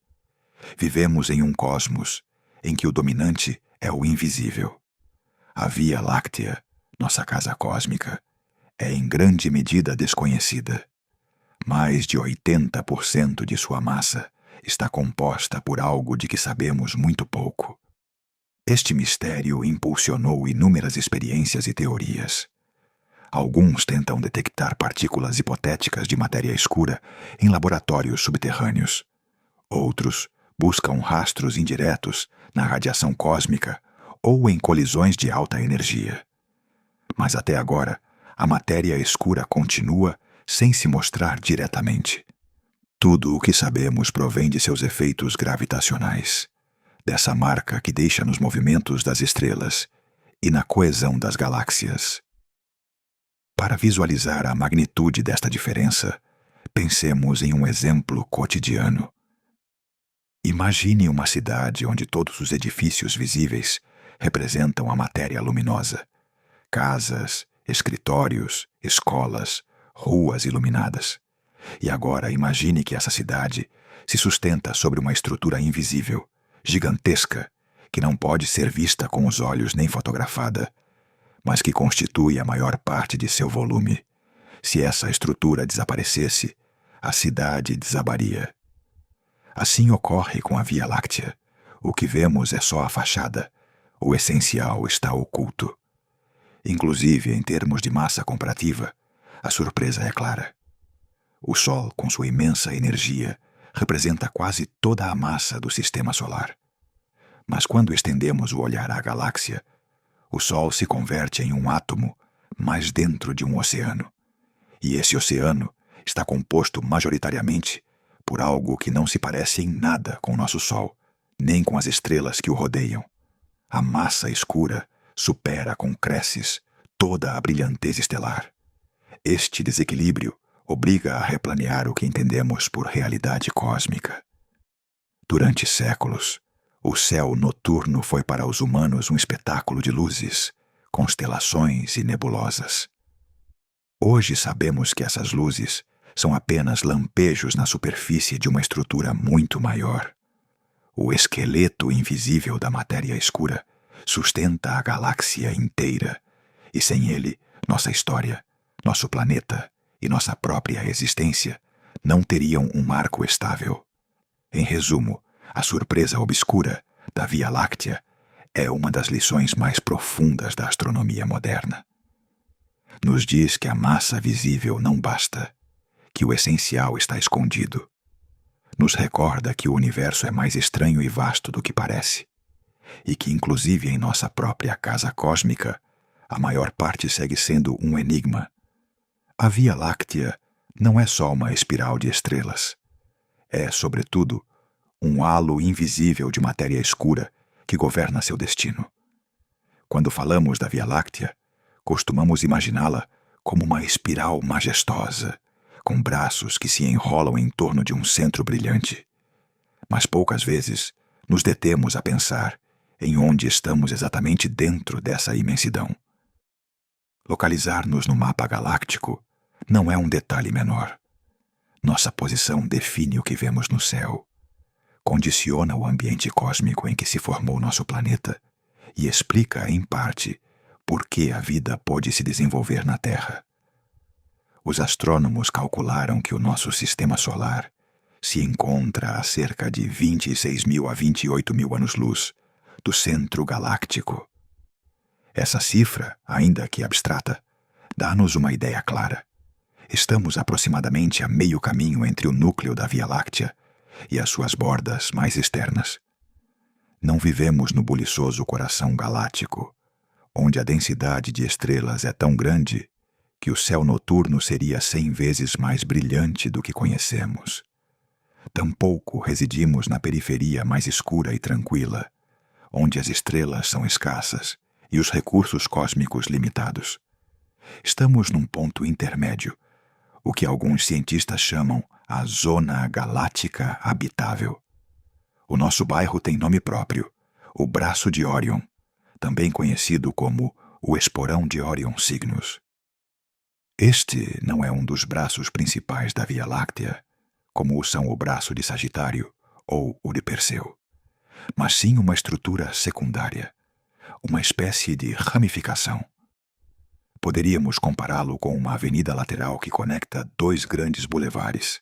Speaker 1: Vivemos em um cosmos em que o dominante é o invisível. A Via Láctea, nossa casa cósmica, é em grande medida desconhecida. Mais de 80% de sua massa está composta por algo de que sabemos muito pouco. Este mistério impulsionou inúmeras experiências e teorias. Alguns tentam detectar partículas hipotéticas de matéria escura em laboratórios subterrâneos. Outros buscam rastros indiretos na radiação cósmica ou em colisões de alta energia. Mas até agora, a matéria escura continua sem se mostrar diretamente. Tudo o que sabemos provém de seus efeitos gravitacionais, dessa marca que deixa nos movimentos das estrelas e na coesão das galáxias. Para visualizar a magnitude desta diferença, pensemos em um exemplo cotidiano. Imagine uma cidade onde todos os edifícios visíveis representam a matéria luminosa. Casas, escritórios, escolas, ruas iluminadas. E agora imagine que essa cidade se sustenta sobre uma estrutura invisível, gigantesca, que não pode ser vista com os olhos nem fotografada, mas que constitui a maior parte de seu volume. Se essa estrutura desaparecesse, a cidade desabaria. Assim ocorre com a Via Láctea. O que vemos é só a fachada. O essencial está oculto. Inclusive, em termos de massa comparativa, a surpresa é clara. O Sol, com sua imensa energia, representa quase toda a massa do Sistema Solar. Mas quando estendemos o olhar à galáxia, o Sol se converte em um átomo, mais dentro de um oceano. E esse oceano está composto majoritariamente por algo que não se parece em nada com o nosso Sol, nem com as estrelas que o rodeiam. A massa escura supera com creces toda a brilhantez estelar. Este desequilíbrio obriga a replanear o que entendemos por realidade cósmica. Durante séculos, o céu noturno foi para os humanos um espetáculo de luzes, constelações e nebulosas. Hoje sabemos que essas luzes são apenas lampejos na superfície de uma estrutura muito maior. O esqueleto invisível da matéria escura sustenta a galáxia inteira, e sem ele, nossa história, nosso planeta e nossa própria existência não teriam um marco estável. Em resumo, a surpresa obscura da Via Láctea é uma das lições mais profundas da astronomia moderna. Nos diz que a massa visível não basta, que o essencial está escondido. Nos recorda que o universo é mais estranho e vasto do que parece, e que, inclusive em nossa própria casa cósmica, a maior parte segue sendo um enigma. A Via Láctea não é só uma espiral de estrelas. É, sobretudo, um halo invisível de matéria escura que governa seu destino. Quando falamos da Via Láctea, costumamos imaginá-la como uma espiral majestosa, com braços que se enrolam em torno de um centro brilhante. Mas poucas vezes nos detemos a pensar em onde estamos exatamente dentro dessa imensidão. Localizar-nos no mapa galáctico não é um detalhe menor. Nossa posição define o que vemos no céu, condiciona o ambiente cósmico em que se formou nosso planeta e explica, em parte, por que a vida pôde se desenvolver na Terra. Os astrônomos calcularam que o nosso sistema solar se encontra a cerca de 26.000 a 28.000 anos-luz do centro galáctico. Essa cifra, ainda que abstrata, dá-nos uma ideia clara. Estamos aproximadamente a meio caminho entre o núcleo da Via Láctea e as suas bordas mais externas. Não vivemos no buliçoso coração galáctico, onde a densidade de estrelas é tão grande que o céu noturno seria 100 vezes mais brilhante do que conhecemos. Tampouco residimos na periferia mais escura e tranquila, onde as estrelas são escassas e os recursos cósmicos limitados. Estamos num ponto intermédio, o que alguns cientistas chamam a Zona Galáctica Habitável. O nosso bairro tem nome próprio, o Braço de Órion, também conhecido como o Esporão de Órion Cygnus. Este não é um dos braços principais da Via Láctea, como são o braço de Sagitário ou o de Perseu, mas sim uma estrutura secundária, uma espécie de ramificação. Poderíamos compará-lo com uma avenida lateral que conecta dois grandes bulevares.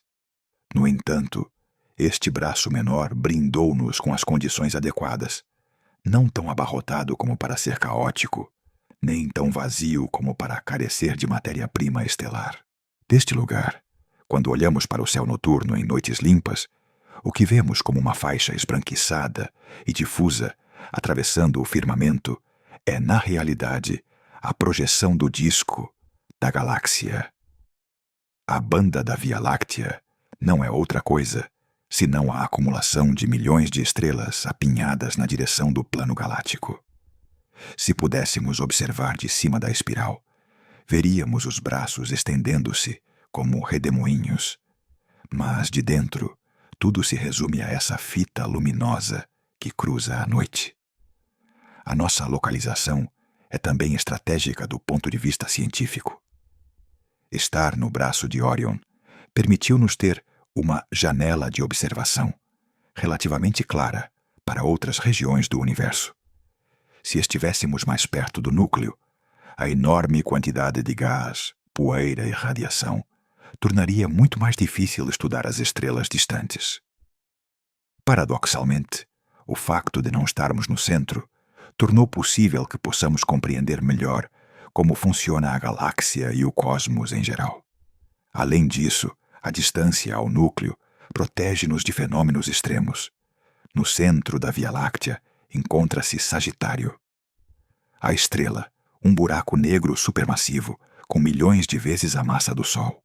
Speaker 1: No entanto, este braço menor brindou-nos com as condições adequadas, não tão abarrotado como para ser caótico, nem tão vazio como para carecer de matéria-prima estelar. Deste lugar, quando olhamos para o céu noturno em noites limpas, o que vemos como uma faixa esbranquiçada e difusa atravessando o firmamento é, na realidade, a projeção do disco da galáxia. A banda da Via Láctea não é outra coisa senão a acumulação de milhões de estrelas apinhadas na direção do plano galáctico. Se pudéssemos observar de cima da espiral, veríamos os braços estendendo-se como redemoinhos. Mas de dentro, tudo se resume a essa fita luminosa que cruza a noite. A nossa localização é também estratégica do ponto de vista científico. Estar no Braço de Órion permitiu-nos ter uma janela de observação relativamente clara para outras regiões do universo. Se estivéssemos mais perto do núcleo, a enorme quantidade de gás, poeira e radiação tornaria muito mais difícil estudar as estrelas distantes. Paradoxalmente, o facto de não estarmos no centro tornou possível que possamos compreender melhor como funciona a galáxia e o cosmos em geral. Além disso, a distância ao núcleo protege-nos de fenômenos extremos. No centro da Via Láctea encontra-se Sagitário. A estrela, um buraco negro supermassivo com milhões de vezes a massa do Sol.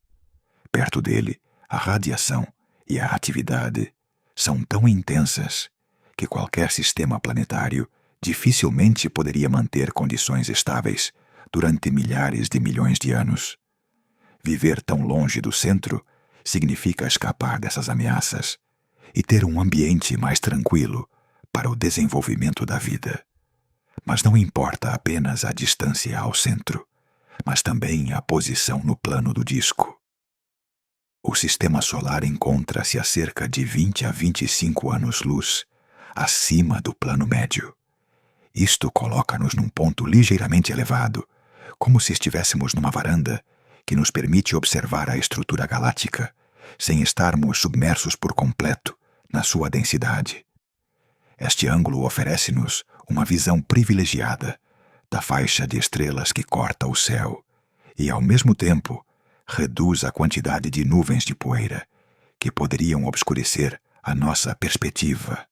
Speaker 1: Perto dele, a radiação e a atividade são tão intensas que qualquer sistema planetário dificilmente poderia manter condições estáveis durante milhares de milhões de anos. Viver tão longe do centro significa escapar dessas ameaças e ter um ambiente mais tranquilo para o desenvolvimento da vida. Mas não importa apenas a distância ao centro, mas também a posição no plano do disco. O sistema solar encontra-se a cerca de 20 a 25 anos-luz acima do plano médio. Isto coloca-nos num ponto ligeiramente elevado, como se estivéssemos numa varanda que nos permite observar a estrutura galáctica sem estarmos submersos por completo na sua densidade. Este ângulo oferece-nos uma visão privilegiada da faixa de estrelas que corta o céu e, ao mesmo tempo, reduz a quantidade de nuvens de poeira que poderiam obscurecer a nossa perspectiva.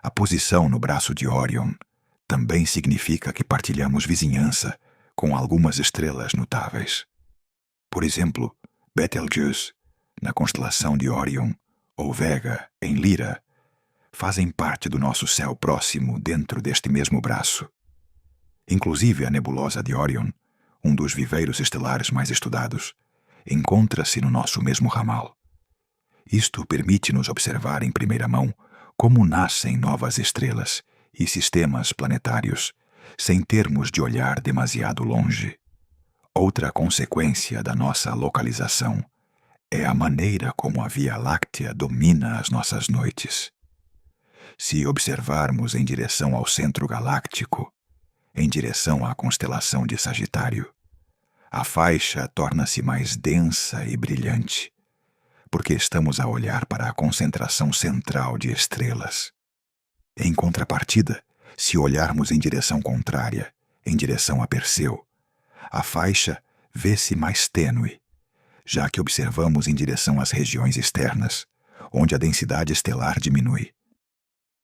Speaker 1: A posição no Braço de Órion também significa que partilhamos vizinhança com algumas estrelas notáveis. Por exemplo, Betelgeuse, na constelação de Órion, ou Vega, em Lira, fazem parte do nosso céu próximo dentro deste mesmo braço. Inclusive a nebulosa de Órion, um dos viveiros estelares mais estudados, encontra-se no nosso mesmo ramal. Isto permite-nos observar em primeira mão como nascem novas estrelas e sistemas planetários, sem termos de olhar demasiado longe. Outra consequência da nossa localização é a maneira como a Via Láctea domina as nossas noites. Se observarmos em direção ao centro galáctico, em direção à constelação de Sagitário, a faixa torna-se mais densa e brilhante, porque estamos a olhar para a concentração central de estrelas. Em contrapartida, se olharmos em direção contrária, em direção a Perseu, a faixa vê-se mais tênue, já que observamos em direção às regiões externas, onde a densidade estelar diminui.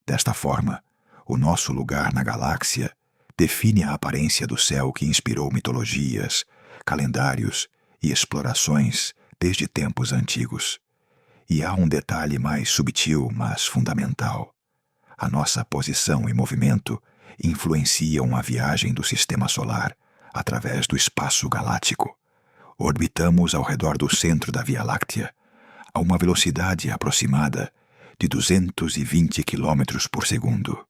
Speaker 1: Desta forma, o nosso lugar na galáxia define a aparência do céu que inspirou mitologias, calendários e explorações desde tempos antigos. E há um detalhe mais subtil, mas fundamental. A nossa posição e movimento influenciam a viagem do sistema solar através do espaço galáctico. Orbitamos ao redor do centro da Via Láctea a uma velocidade aproximada de 220 km por segundo.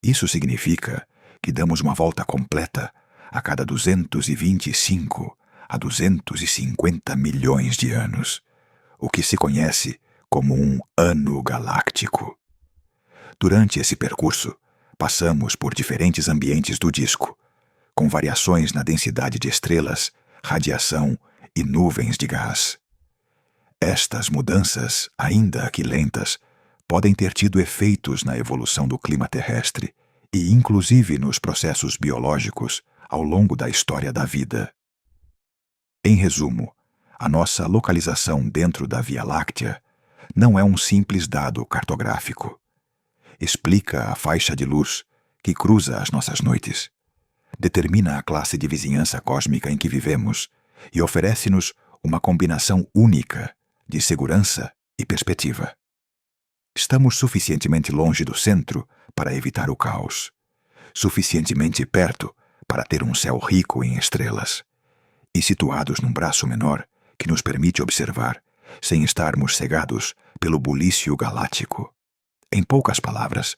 Speaker 1: Isso significa que damos uma volta completa a cada 225 a 250 milhões de anos, o que se conhece como um ano galáctico. Durante esse percurso, passamos por diferentes ambientes do disco, com variações na densidade de estrelas, radiação e nuvens de gás. Estas mudanças, ainda que lentas, podem ter tido efeitos na evolução do clima terrestre e inclusive nos processos biológicos ao longo da história da vida. Em resumo, a nossa localização dentro da Via Láctea não é um simples dado cartográfico. Explica a faixa de luz que cruza as nossas noites, determina a classe de vizinhança cósmica em que vivemos e oferece-nos uma combinação única de segurança e perspectiva. Estamos suficientemente longe do centro para evitar o caos, suficientemente perto para ter um céu rico em estrelas, e situados num braço menor que nos permite observar sem estarmos cegados pelo bulício galáctico. Em poucas palavras,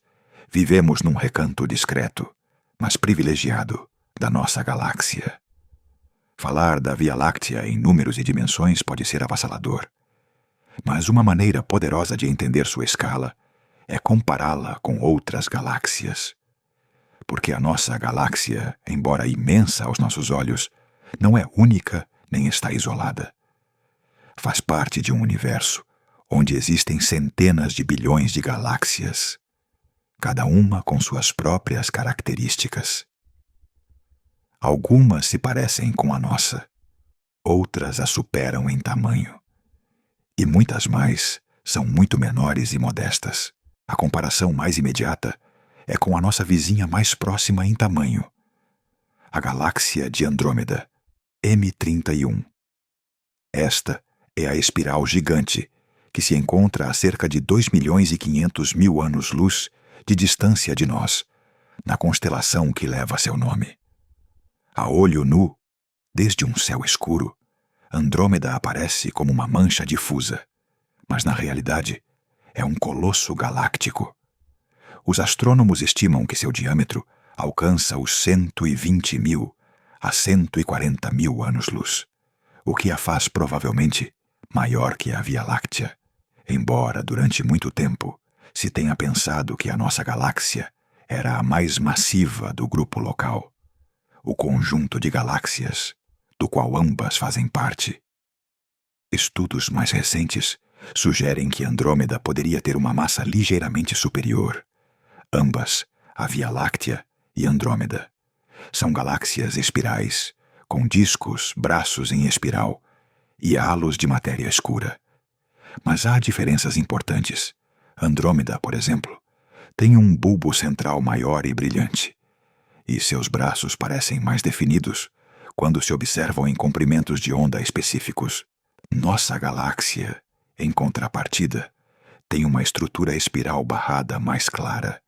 Speaker 1: vivemos num recanto discreto, mas privilegiado, da nossa galáxia. Falar da Via Láctea em números e dimensões pode ser avassalador, mas uma maneira poderosa de entender sua escala é compará-la com outras galáxias. Porque a nossa galáxia, embora imensa aos nossos olhos, não é única nem está isolada. Faz parte de um universo onde existem centenas de bilhões de galáxias, cada uma com suas próprias características. Algumas se parecem com a nossa, outras a superam em tamanho, e muitas mais são muito menores e modestas. A comparação mais imediata é com a nossa vizinha mais próxima em tamanho, a galáxia de Andrômeda, M31. Esta é a espiral gigante que se encontra a cerca de 2.500.000 anos-luz de distância de nós, na constelação que leva seu nome. A olho nu, desde um céu escuro, Andrômeda aparece como uma mancha difusa, mas na realidade é um colosso galáctico. Os astrônomos estimam que seu diâmetro alcança os 120.000 a 140.000 anos-luz, o que a faz provavelmente maior que a Via Láctea, embora durante muito tempo se tenha pensado que a nossa galáxia era a mais massiva do grupo local, o conjunto de galáxias do qual ambas fazem parte. Estudos mais recentes sugerem que Andrômeda poderia ter uma massa ligeiramente superior. Ambas, a Via Láctea e Andrômeda, são galáxias espirais, com discos, braços em espiral e halos de matéria escura. Mas há diferenças importantes. Andrômeda, por exemplo, tem um bulbo central maior e brilhante, e seus braços parecem mais definidos quando se observam em comprimentos de onda específicos. Nossa galáxia, em contrapartida, tem uma estrutura espiral barrada mais clara,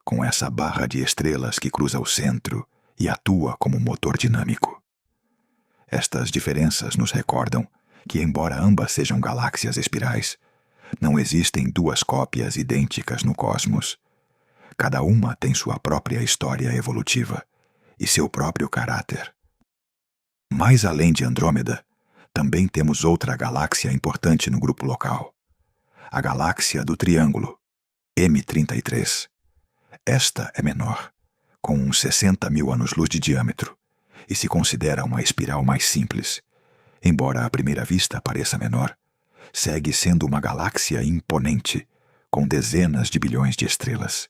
Speaker 1: com essa barra de estrelas que cruza o centro e atua como motor dinâmico. Estas diferenças nos recordam que, embora ambas sejam galáxias espirais, não existem duas cópias idênticas no cosmos. Cada uma tem sua própria história evolutiva e seu próprio caráter. Mais além de Andrômeda, também temos outra galáxia importante no grupo local. A galáxia do Triângulo, M33. Esta é menor, com uns 60 mil anos-luz de diâmetro, e se considera uma espiral mais simples. Embora à primeira vista pareça menor, segue sendo uma galáxia imponente, com dezenas de bilhões de estrelas.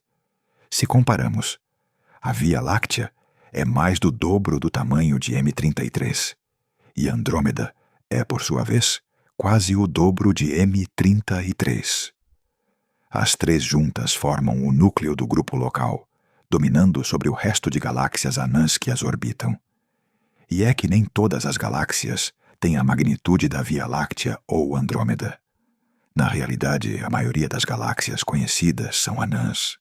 Speaker 1: Se comparamos, a Via Láctea é mais do dobro do tamanho de M33, e Andrômeda é, por sua vez, quase o dobro de M33. As três juntas formam o núcleo do grupo local, dominando sobre o resto de galáxias anãs que as orbitam. E é que nem todas as galáxias têm a magnitude da Via Láctea ou Andrômeda. Na realidade, a maioria das galáxias conhecidas são anãs.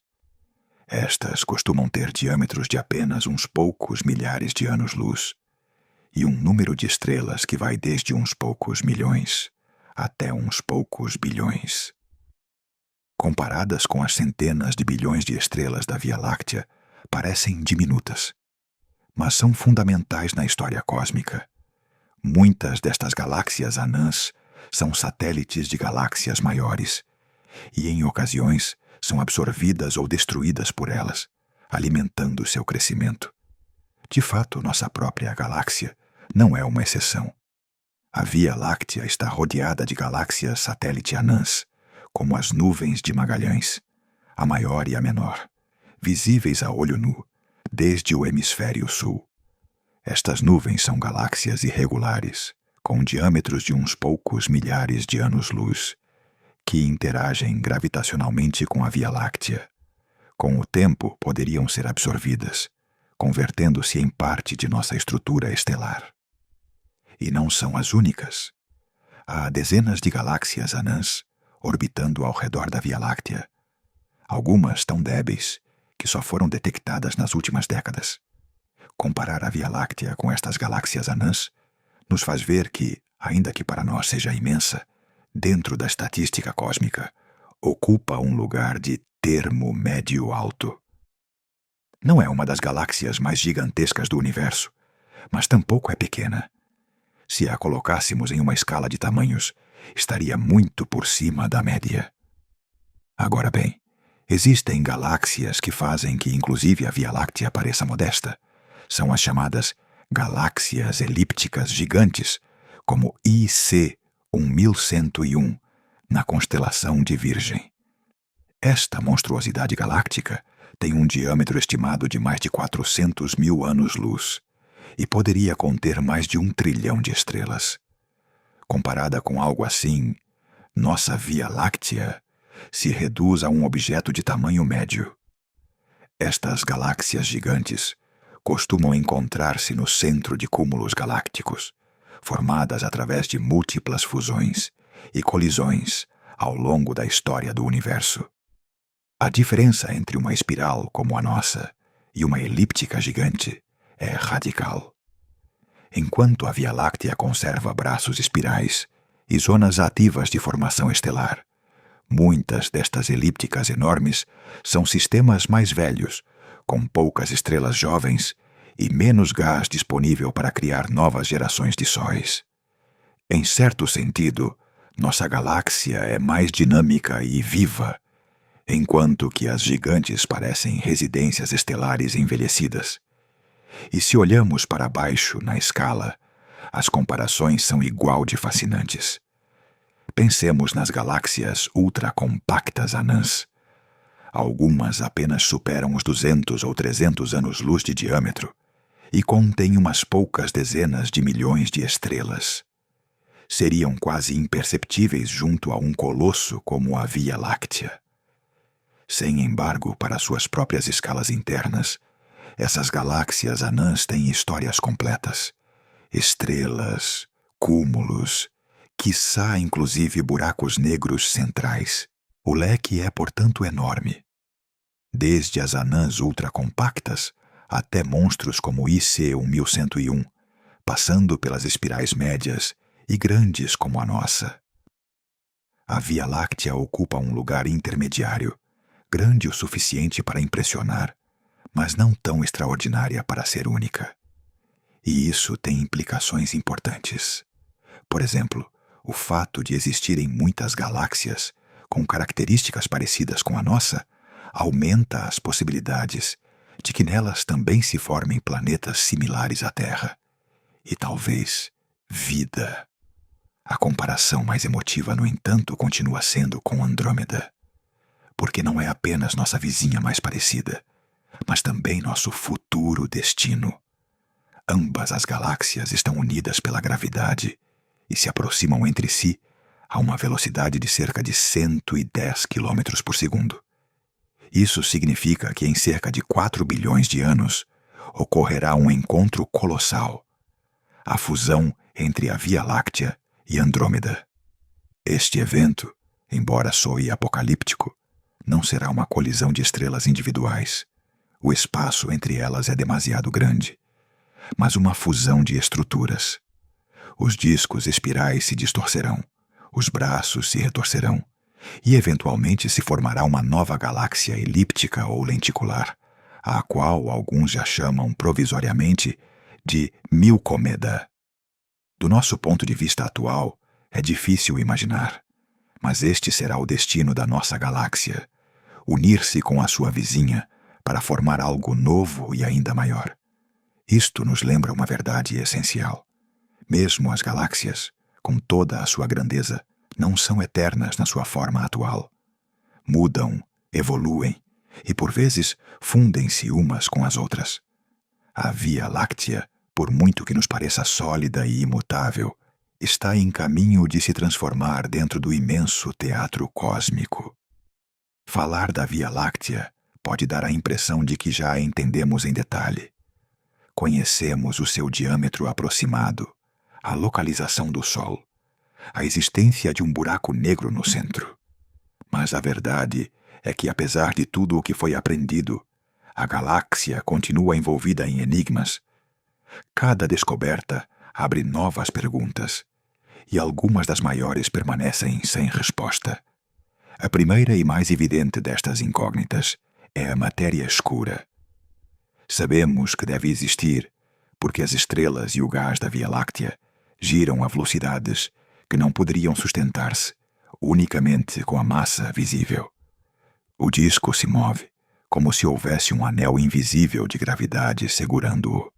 Speaker 1: Estas costumam ter diâmetros de apenas uns poucos milhares de anos-luz, e um número de estrelas que vai desde uns poucos milhões até uns poucos bilhões. Comparadas com as centenas de bilhões de estrelas da Via Láctea, parecem diminutas, mas são fundamentais na história cósmica. Muitas destas galáxias anãs são satélites de galáxias maiores, e em ocasiões são absorvidas ou destruídas por elas, alimentando seu crescimento. De fato, nossa própria galáxia não é uma exceção. A Via Láctea está rodeada de galáxias satélite anãs, como as nuvens de Magalhães, a maior e a menor, visíveis a olho nu, desde o hemisfério sul. Estas nuvens são galáxias irregulares, com diâmetros de uns poucos milhares de anos-luz, que interagem gravitacionalmente com a Via Láctea. Com o tempo, poderiam ser absorvidas, convertendo-se em parte de nossa estrutura estelar. E não são as únicas. Há dezenas de galáxias anãs orbitando ao redor da Via Láctea. Algumas tão débeis que só foram detectadas nas últimas décadas. Comparar a Via Láctea com estas galáxias anãs nos faz ver que, ainda que para nós seja imensa, dentro da estatística cósmica, ocupa um lugar de termo médio-alto. Não é uma das galáxias mais gigantescas do universo, mas tampouco é pequena. Se a colocássemos em uma escala de tamanhos, estaria muito por cima da média. Agora bem, existem galáxias que fazem que inclusive a Via Láctea pareça modesta. São as chamadas galáxias elípticas gigantes, como IC 1101, na constelação de Virgem. Esta monstruosidade galáctica tem um diâmetro estimado de mais de 400 mil anos-luz e poderia conter mais de 1 trilhão de estrelas. Comparada com algo assim, nossa Via Láctea se reduz a um objeto de tamanho médio. Estas galáxias gigantes costumam encontrar-se no centro de cúmulos galácticos, formadas através de múltiplas fusões e colisões ao longo da história do universo. A diferença entre uma espiral como a nossa e uma elíptica gigante é radical. Enquanto a Via Láctea conserva braços espirais e zonas ativas de formação estelar, muitas destas elípticas enormes são sistemas mais velhos, com poucas estrelas jovens e menos gás disponível para criar novas gerações de sóis. Em certo sentido, nossa galáxia é mais dinâmica e viva, enquanto que as gigantes parecem residências estelares envelhecidas. E se olhamos para baixo na escala, as comparações são igual de fascinantes. Pensemos nas galáxias ultracompactas anãs. Algumas apenas superam os 200 ou 300 anos-luz de diâmetro e contêm umas poucas dezenas de milhões de estrelas. Seriam quase imperceptíveis junto a um colosso como a Via Láctea. Sem embargo, para suas próprias escalas internas, essas galáxias anãs têm histórias completas. Estrelas, cúmulos, quiçá inclusive buracos negros centrais. O leque é, portanto, enorme. Desde as anãs ultracompactas até monstros como IC 1101, passando pelas espirais médias e grandes como a nossa. A Via Láctea ocupa um lugar intermediário, grande o suficiente para impressionar, mas não tão extraordinária para ser única. E isso tem implicações importantes. Por exemplo, o fato de existirem muitas galáxias com características parecidas com a nossa aumenta as possibilidades de que nelas também se formem planetas similares à Terra. E talvez vida. A comparação mais emotiva, no entanto, continua sendo com Andrômeda, porque não é apenas nossa vizinha mais parecida, mas também nosso futuro destino. Ambas as galáxias estão unidas pela gravidade e se aproximam entre si a uma velocidade de cerca de 110 km por segundo. Isso significa que em cerca de 4 bilhões de anos ocorrerá um encontro colossal, a fusão entre a Via Láctea e Andrômeda. Este evento, embora soe apocalíptico, não será uma colisão de estrelas individuais. O espaço entre elas é demasiado grande, mas uma fusão de estruturas. Os discos espirais se distorcerão, os braços se retorcerão, e eventualmente se formará uma nova galáxia elíptica ou lenticular, a qual alguns já chamam provisoriamente de Milcomeda. Do nosso ponto de vista atual, é difícil imaginar, mas este será o destino da nossa galáxia, unir-se com a sua vizinha para formar algo novo e ainda maior. Isto nos lembra uma verdade essencial. Mesmo as galáxias, com toda a sua grandeza, não são eternas na sua forma atual. Mudam, evoluem e, por vezes, fundem-se umas com as outras. A Via Láctea, por muito que nos pareça sólida e imutável, está em caminho de se transformar dentro do imenso teatro cósmico. Falar da Via Láctea pode dar a impressão de que já a entendemos em detalhe. Conhecemos o seu diâmetro aproximado, a localização do Sol, a existência de um buraco negro no centro. Mas a verdade é que, apesar de tudo o que foi aprendido, a galáxia continua envolvida em enigmas. Cada descoberta abre novas perguntas, e algumas das maiores permanecem sem resposta. A primeira e mais evidente destas incógnitas é a matéria escura. Sabemos que deve existir, porque as estrelas e o gás da Via Láctea giram a velocidades que não poderiam sustentar-se unicamente com a massa visível. O disco se move como se houvesse um anel invisível de gravidade segurando-o.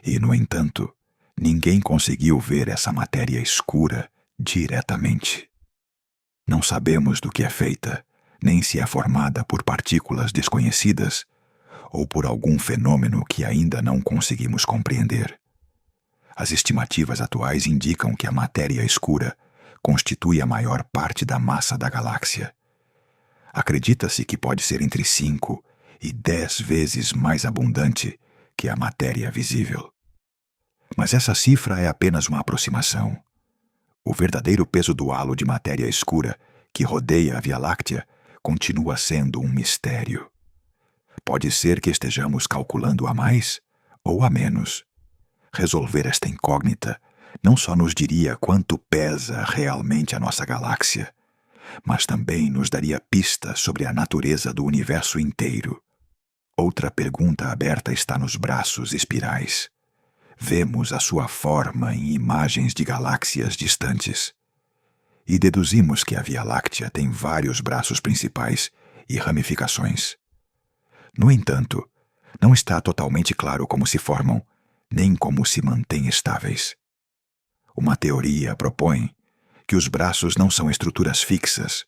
Speaker 1: E, no entanto, ninguém conseguiu ver essa matéria escura diretamente. Não sabemos do que é feita, nem se é formada por partículas desconhecidas ou por algum fenômeno que ainda não conseguimos compreender. As estimativas atuais indicam que a matéria escura constitui a maior parte da massa da galáxia. Acredita-se que pode ser entre 5 e 10 vezes mais abundante que a matéria visível. Mas essa cifra é apenas uma aproximação. O verdadeiro peso do halo de matéria escura que rodeia a Via Láctea continua sendo um mistério. Pode ser que estejamos calculando a mais ou a menos. Resolver esta incógnita não só nos diria quanto pesa realmente a nossa galáxia, mas também nos daria pistas sobre a natureza do universo inteiro. Outra pergunta aberta está nos braços espirais. Vemos a sua forma em imagens de galáxias distantes. E deduzimos que a Via Láctea tem vários braços principais e ramificações. No entanto, não está totalmente claro como se formam, nem como se mantêm estáveis. Uma teoria propõe que os braços não são estruturas fixas,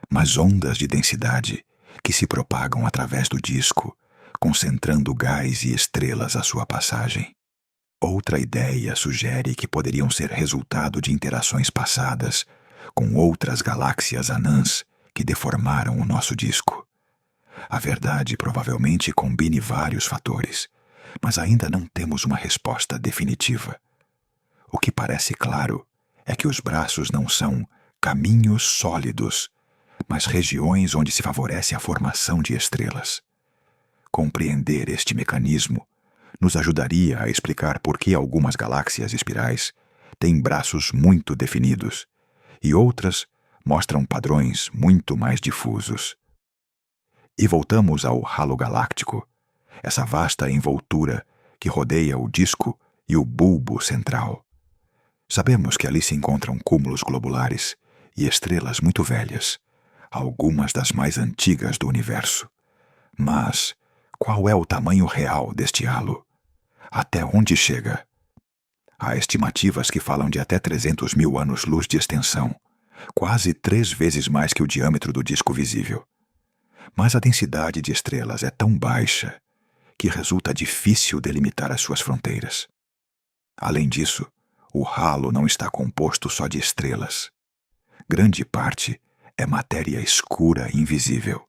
Speaker 1: mas ondas de densidade que se propagam através do disco, concentrando gás e estrelas à sua passagem. Outra ideia sugere que poderiam ser resultado de interações passadas com outras galáxias anãs que deformaram o nosso disco. A verdade provavelmente combine vários fatores, mas ainda não temos uma resposta definitiva. O que parece claro é que os braços não são caminhos sólidos, mas regiões onde se favorece a formação de estrelas. Compreender este mecanismo nos ajudaria a explicar por que algumas galáxias espirais têm braços muito definidos e outras mostram padrões muito mais difusos. E voltamos ao halo galáctico, essa vasta envoltura que rodeia o disco e o bulbo central. Sabemos que ali se encontram cúmulos globulares e estrelas muito velhas, algumas das mais antigas do universo. Mas qual é o tamanho real deste halo? Até onde chega? Há estimativas que falam de até 300 mil anos-luz de extensão, quase 3 vezes mais que o diâmetro do disco visível. Mas a densidade de estrelas é tão baixa que resulta difícil delimitar as suas fronteiras. Além disso, o halo não está composto só de estrelas. Grande parte é matéria escura e invisível.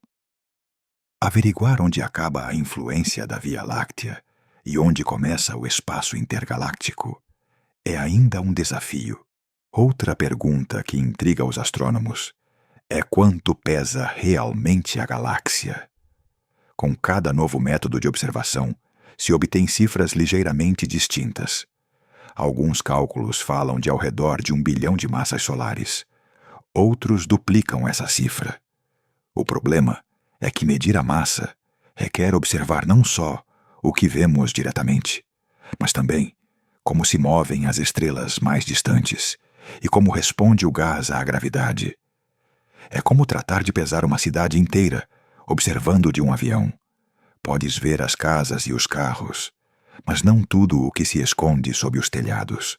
Speaker 1: Averiguar onde acaba a influência da Via Láctea e onde começa o espaço intergaláctico é ainda um desafio. Outra pergunta que intriga os astrônomos é quanto pesa realmente a galáxia. Com cada novo método de observação, se obtém cifras ligeiramente distintas. Alguns cálculos falam de ao redor de 1 bilhão de massas solares. Outros duplicam essa cifra. O problema é que medir a massa requer observar não só o que vemos diretamente, mas também como se movem as estrelas mais distantes e como responde o gás à gravidade. É como tratar de pesar uma cidade inteira, observando de um avião. Podes ver as casas e os carros, mas não tudo o que se esconde sob os telhados.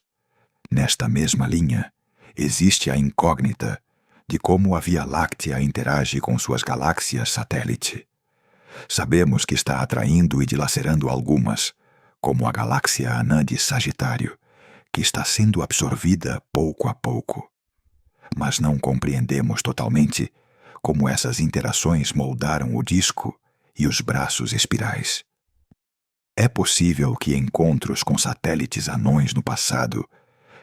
Speaker 1: Nesta mesma linha, existe a incógnita de como a Via Láctea interage com suas galáxias satélite. Sabemos que está atraindo e dilacerando algumas, como a galáxia anã de Sagitário, que está sendo absorvida pouco a pouco. Mas não compreendemos totalmente como essas interações moldaram o disco e os braços espirais. É possível que encontros com satélites anões no passado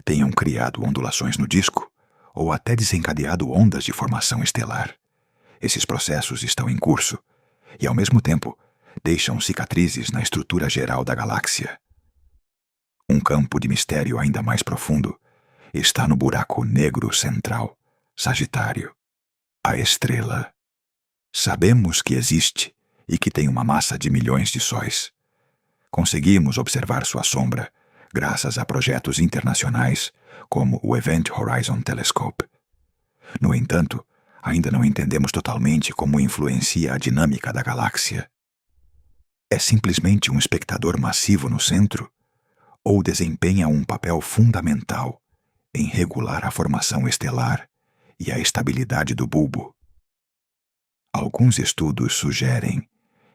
Speaker 1: tenham criado ondulações no disco ou até desencadeado ondas de formação estelar. Esses processos estão em curso e, ao mesmo tempo, deixam cicatrizes na estrutura geral da galáxia. Um campo de mistério ainda mais profundo está no buraco negro central, Sagitário, a estrela. Sabemos que existe e que tem uma massa de milhões de sóis. Conseguimos observar sua sombra graças a projetos internacionais como o Event Horizon Telescope. No entanto, ainda não entendemos totalmente como influencia a dinâmica da galáxia. É simplesmente um espectador massivo no centro ou desempenha um papel fundamental em regular a formação estelar e a estabilidade do bulbo? Alguns estudos sugerem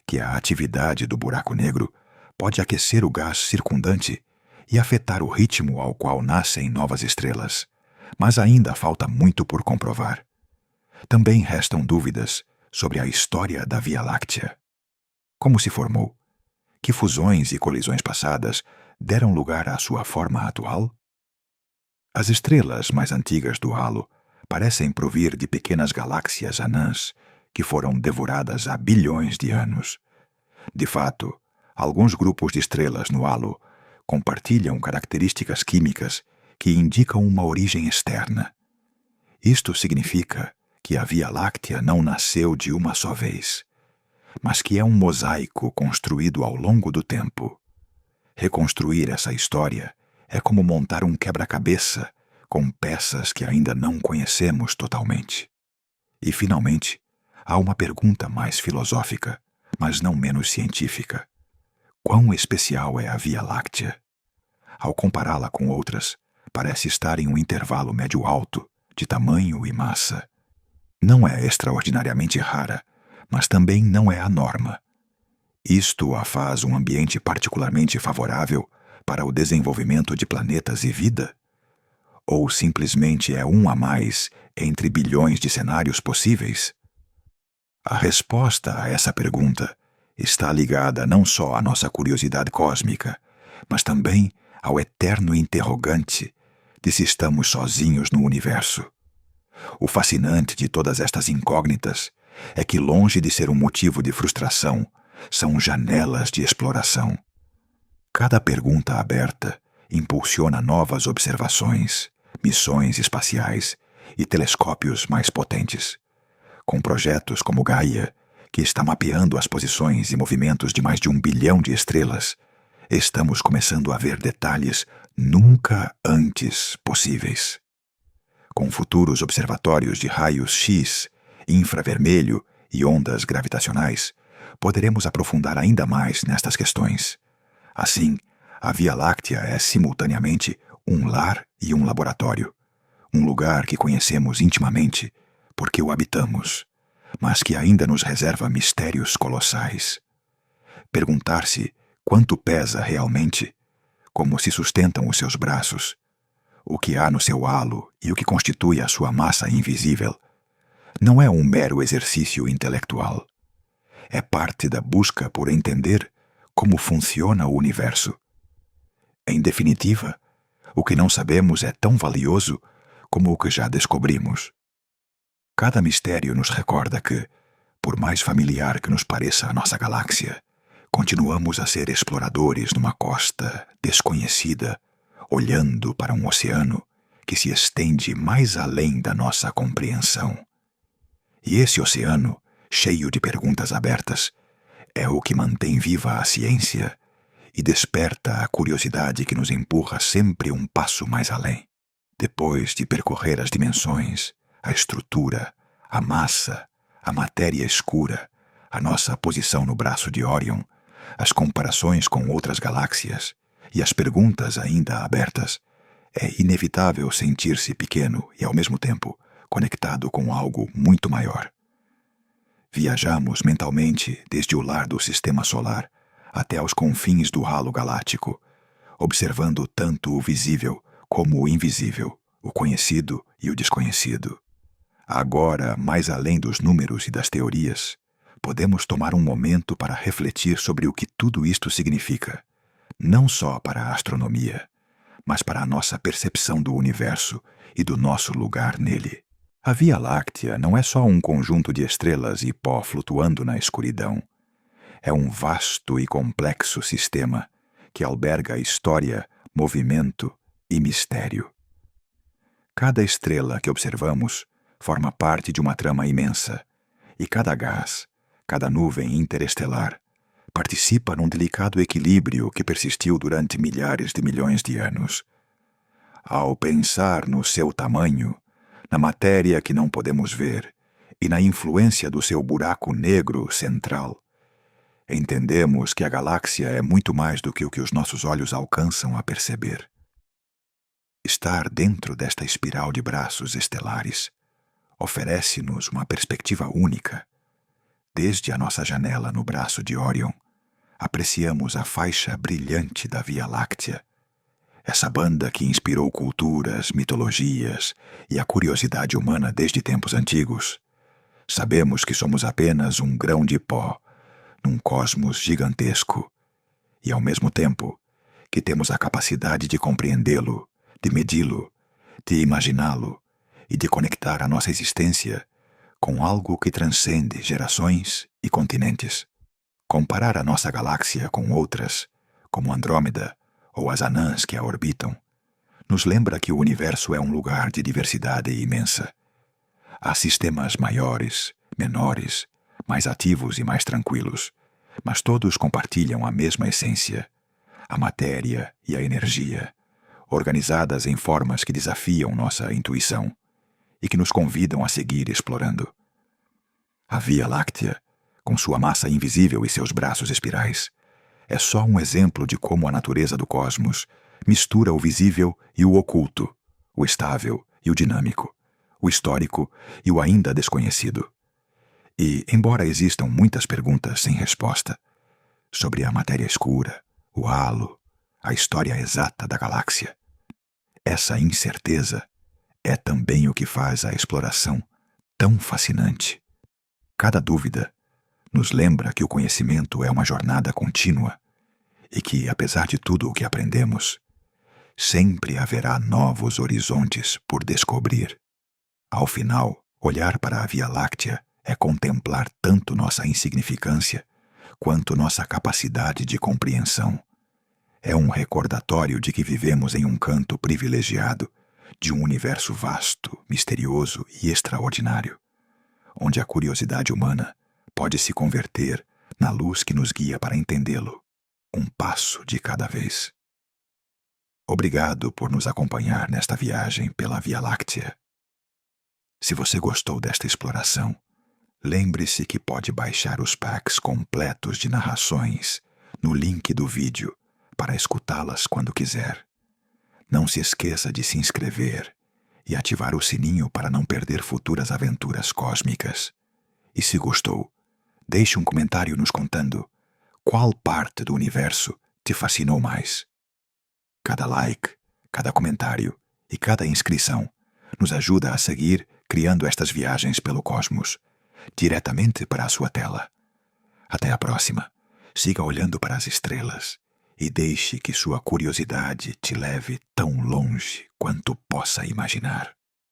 Speaker 1: que a atividade do buraco negro pode aquecer o gás circundante e afetar o ritmo ao qual nascem novas estrelas, mas ainda falta muito por comprovar. Também restam dúvidas sobre a história da Via Láctea. Como se formou? Que fusões e colisões passadas deram lugar à sua forma atual? As estrelas mais antigas do halo parecem provir de pequenas galáxias anãs que foram devoradas há bilhões de anos. De fato, alguns grupos de estrelas no halo compartilham características químicas que indicam uma origem externa. Isto significa que a Via Láctea não nasceu de uma só vez, mas que é um mosaico construído ao longo do tempo. Reconstruir essa história é como montar um quebra-cabeça com peças que ainda não conhecemos totalmente. E, finalmente, há uma pergunta mais filosófica, mas não menos científica. Quão especial é a Via Láctea? Ao compará-la com outras, parece estar em um intervalo médio-alto de tamanho e massa. Não é extraordinariamente rara, mas também não é a norma. Isto a faz um ambiente particularmente favorável para o desenvolvimento de planetas e vida? Ou simplesmente é um a mais entre bilhões de cenários possíveis? A resposta a essa pergunta está ligada não só à nossa curiosidade cósmica, mas também ao eterno interrogante de se estamos sozinhos no universo. O fascinante de todas estas incógnitas é que, longe de ser um motivo de frustração, são janelas de exploração. Cada pergunta aberta impulsiona novas observações, missões espaciais e telescópios mais potentes. Com projetos como Gaia, que está mapeando as posições e movimentos de mais de 1 bilhão de estrelas, Estamos começando a ver detalhes nunca antes possíveis. Com futuros observatórios de raios X, infravermelho e ondas gravitacionais, poderemos aprofundar ainda mais nestas questões. Assim, a Via Láctea é simultaneamente um lar e um laboratório, um lugar que conhecemos intimamente porque o habitamos, mas que ainda nos reserva mistérios colossais. Perguntar-se quanto pesa realmente, como se sustentam os seus braços, o que há no seu halo e o que constitui a sua massa invisível, não é um mero exercício intelectual. É parte da busca por entender como funciona o universo. Em definitiva, o que não sabemos é tão valioso como o que já descobrimos. Cada mistério nos recorda que, por mais familiar que nos pareça a nossa galáxia, continuamos a ser exploradores numa costa desconhecida, olhando para um oceano que se estende mais além da nossa compreensão. E esse oceano, cheio de perguntas abertas, é o que mantém viva a ciência e desperta a curiosidade que nos empurra sempre um passo mais além. Depois de percorrer as dimensões, a estrutura, a massa, a matéria escura, a nossa posição no braço de Órion, as comparações com outras galáxias e as perguntas ainda abertas, é inevitável sentir-se pequeno e, ao mesmo tempo, conectado com algo muito maior. Viajamos mentalmente desde o lar do Sistema Solar até aos confins do halo galáctico, observando tanto o visível como o invisível, o conhecido e o desconhecido. Agora, mais além dos números e das teorias, podemos tomar um momento para refletir sobre o que tudo isto significa, não só para a astronomia, mas para a nossa percepção do universo e do nosso lugar nele. A Via Láctea não é só um conjunto de estrelas e pó flutuando na escuridão. É um vasto e complexo sistema que alberga história, movimento e mistério. Cada estrela que observamos forma parte de uma trama imensa, e cada gás, cada nuvem interestelar, participa num delicado equilíbrio que persistiu durante milhares de milhões de anos. Ao pensar no seu tamanho, na matéria que não podemos ver e na influência do seu buraco negro central, entendemos que a galáxia é muito mais do que o que os nossos olhos alcançam a perceber. Estar dentro desta espiral de braços estelares oferece-nos uma perspectiva única. Desde a nossa janela no braço de Órion, apreciamos a faixa brilhante da Via Láctea, essa banda que inspirou culturas, mitologias e a curiosidade humana desde tempos antigos. Sabemos que somos apenas um grão de pó num cosmos gigantesco e, ao mesmo tempo, que temos a capacidade de compreendê-lo, de medi-lo, de imaginá-lo e de conectar a nossa existência com algo que transcende gerações e continentes. Comparar a nossa galáxia com outras, como Andrômeda ou as anãs que a orbitam, nos lembra que o universo é um lugar de diversidade imensa. Há sistemas maiores, menores, mais ativos e mais tranquilos, mas todos compartilham a mesma essência, a matéria e a energia, organizadas em formas que desafiam nossa intuição e que nos convidam a seguir explorando. A Via Láctea, com sua massa invisível e seus braços espirais, é só um exemplo de como a natureza do cosmos mistura o visível e o oculto, o estável e o dinâmico, o histórico e o ainda desconhecido. E, embora existam muitas perguntas sem resposta sobre a matéria escura, o halo, a história exata da galáxia, essa incerteza é também o que faz a exploração tão fascinante. Cada dúvida nos lembra que o conhecimento é uma jornada contínua e que, apesar de tudo o que aprendemos, sempre haverá novos horizontes por descobrir. Ao final, olhar para a Via Láctea é contemplar tanto nossa insignificância quanto nossa capacidade de compreensão. É um recordatório de que vivemos em um canto privilegiado de um universo vasto, misterioso e extraordinário, onde a curiosidade humana pode se converter na luz que nos guia para entendê-lo. um passo de cada vez. Obrigado por nos acompanhar nesta viagem pela Via Láctea. Se você gostou desta exploração, lembre-se que pode baixar os packs completos de narrações no link do vídeo para escutá-las quando quiser. Não se esqueça de se inscrever e ativar o sininho para não perder futuras aventuras cósmicas. E se gostou, deixe um comentário nos contando qual parte do universo te fascinou mais. Cada like, cada comentário e cada inscrição nos ajuda a seguir criando estas viagens pelo cosmos, diretamente para a sua tela. Até a próxima. Siga olhando para as estrelas e deixe que sua curiosidade te leve tão longe quanto possa imaginar.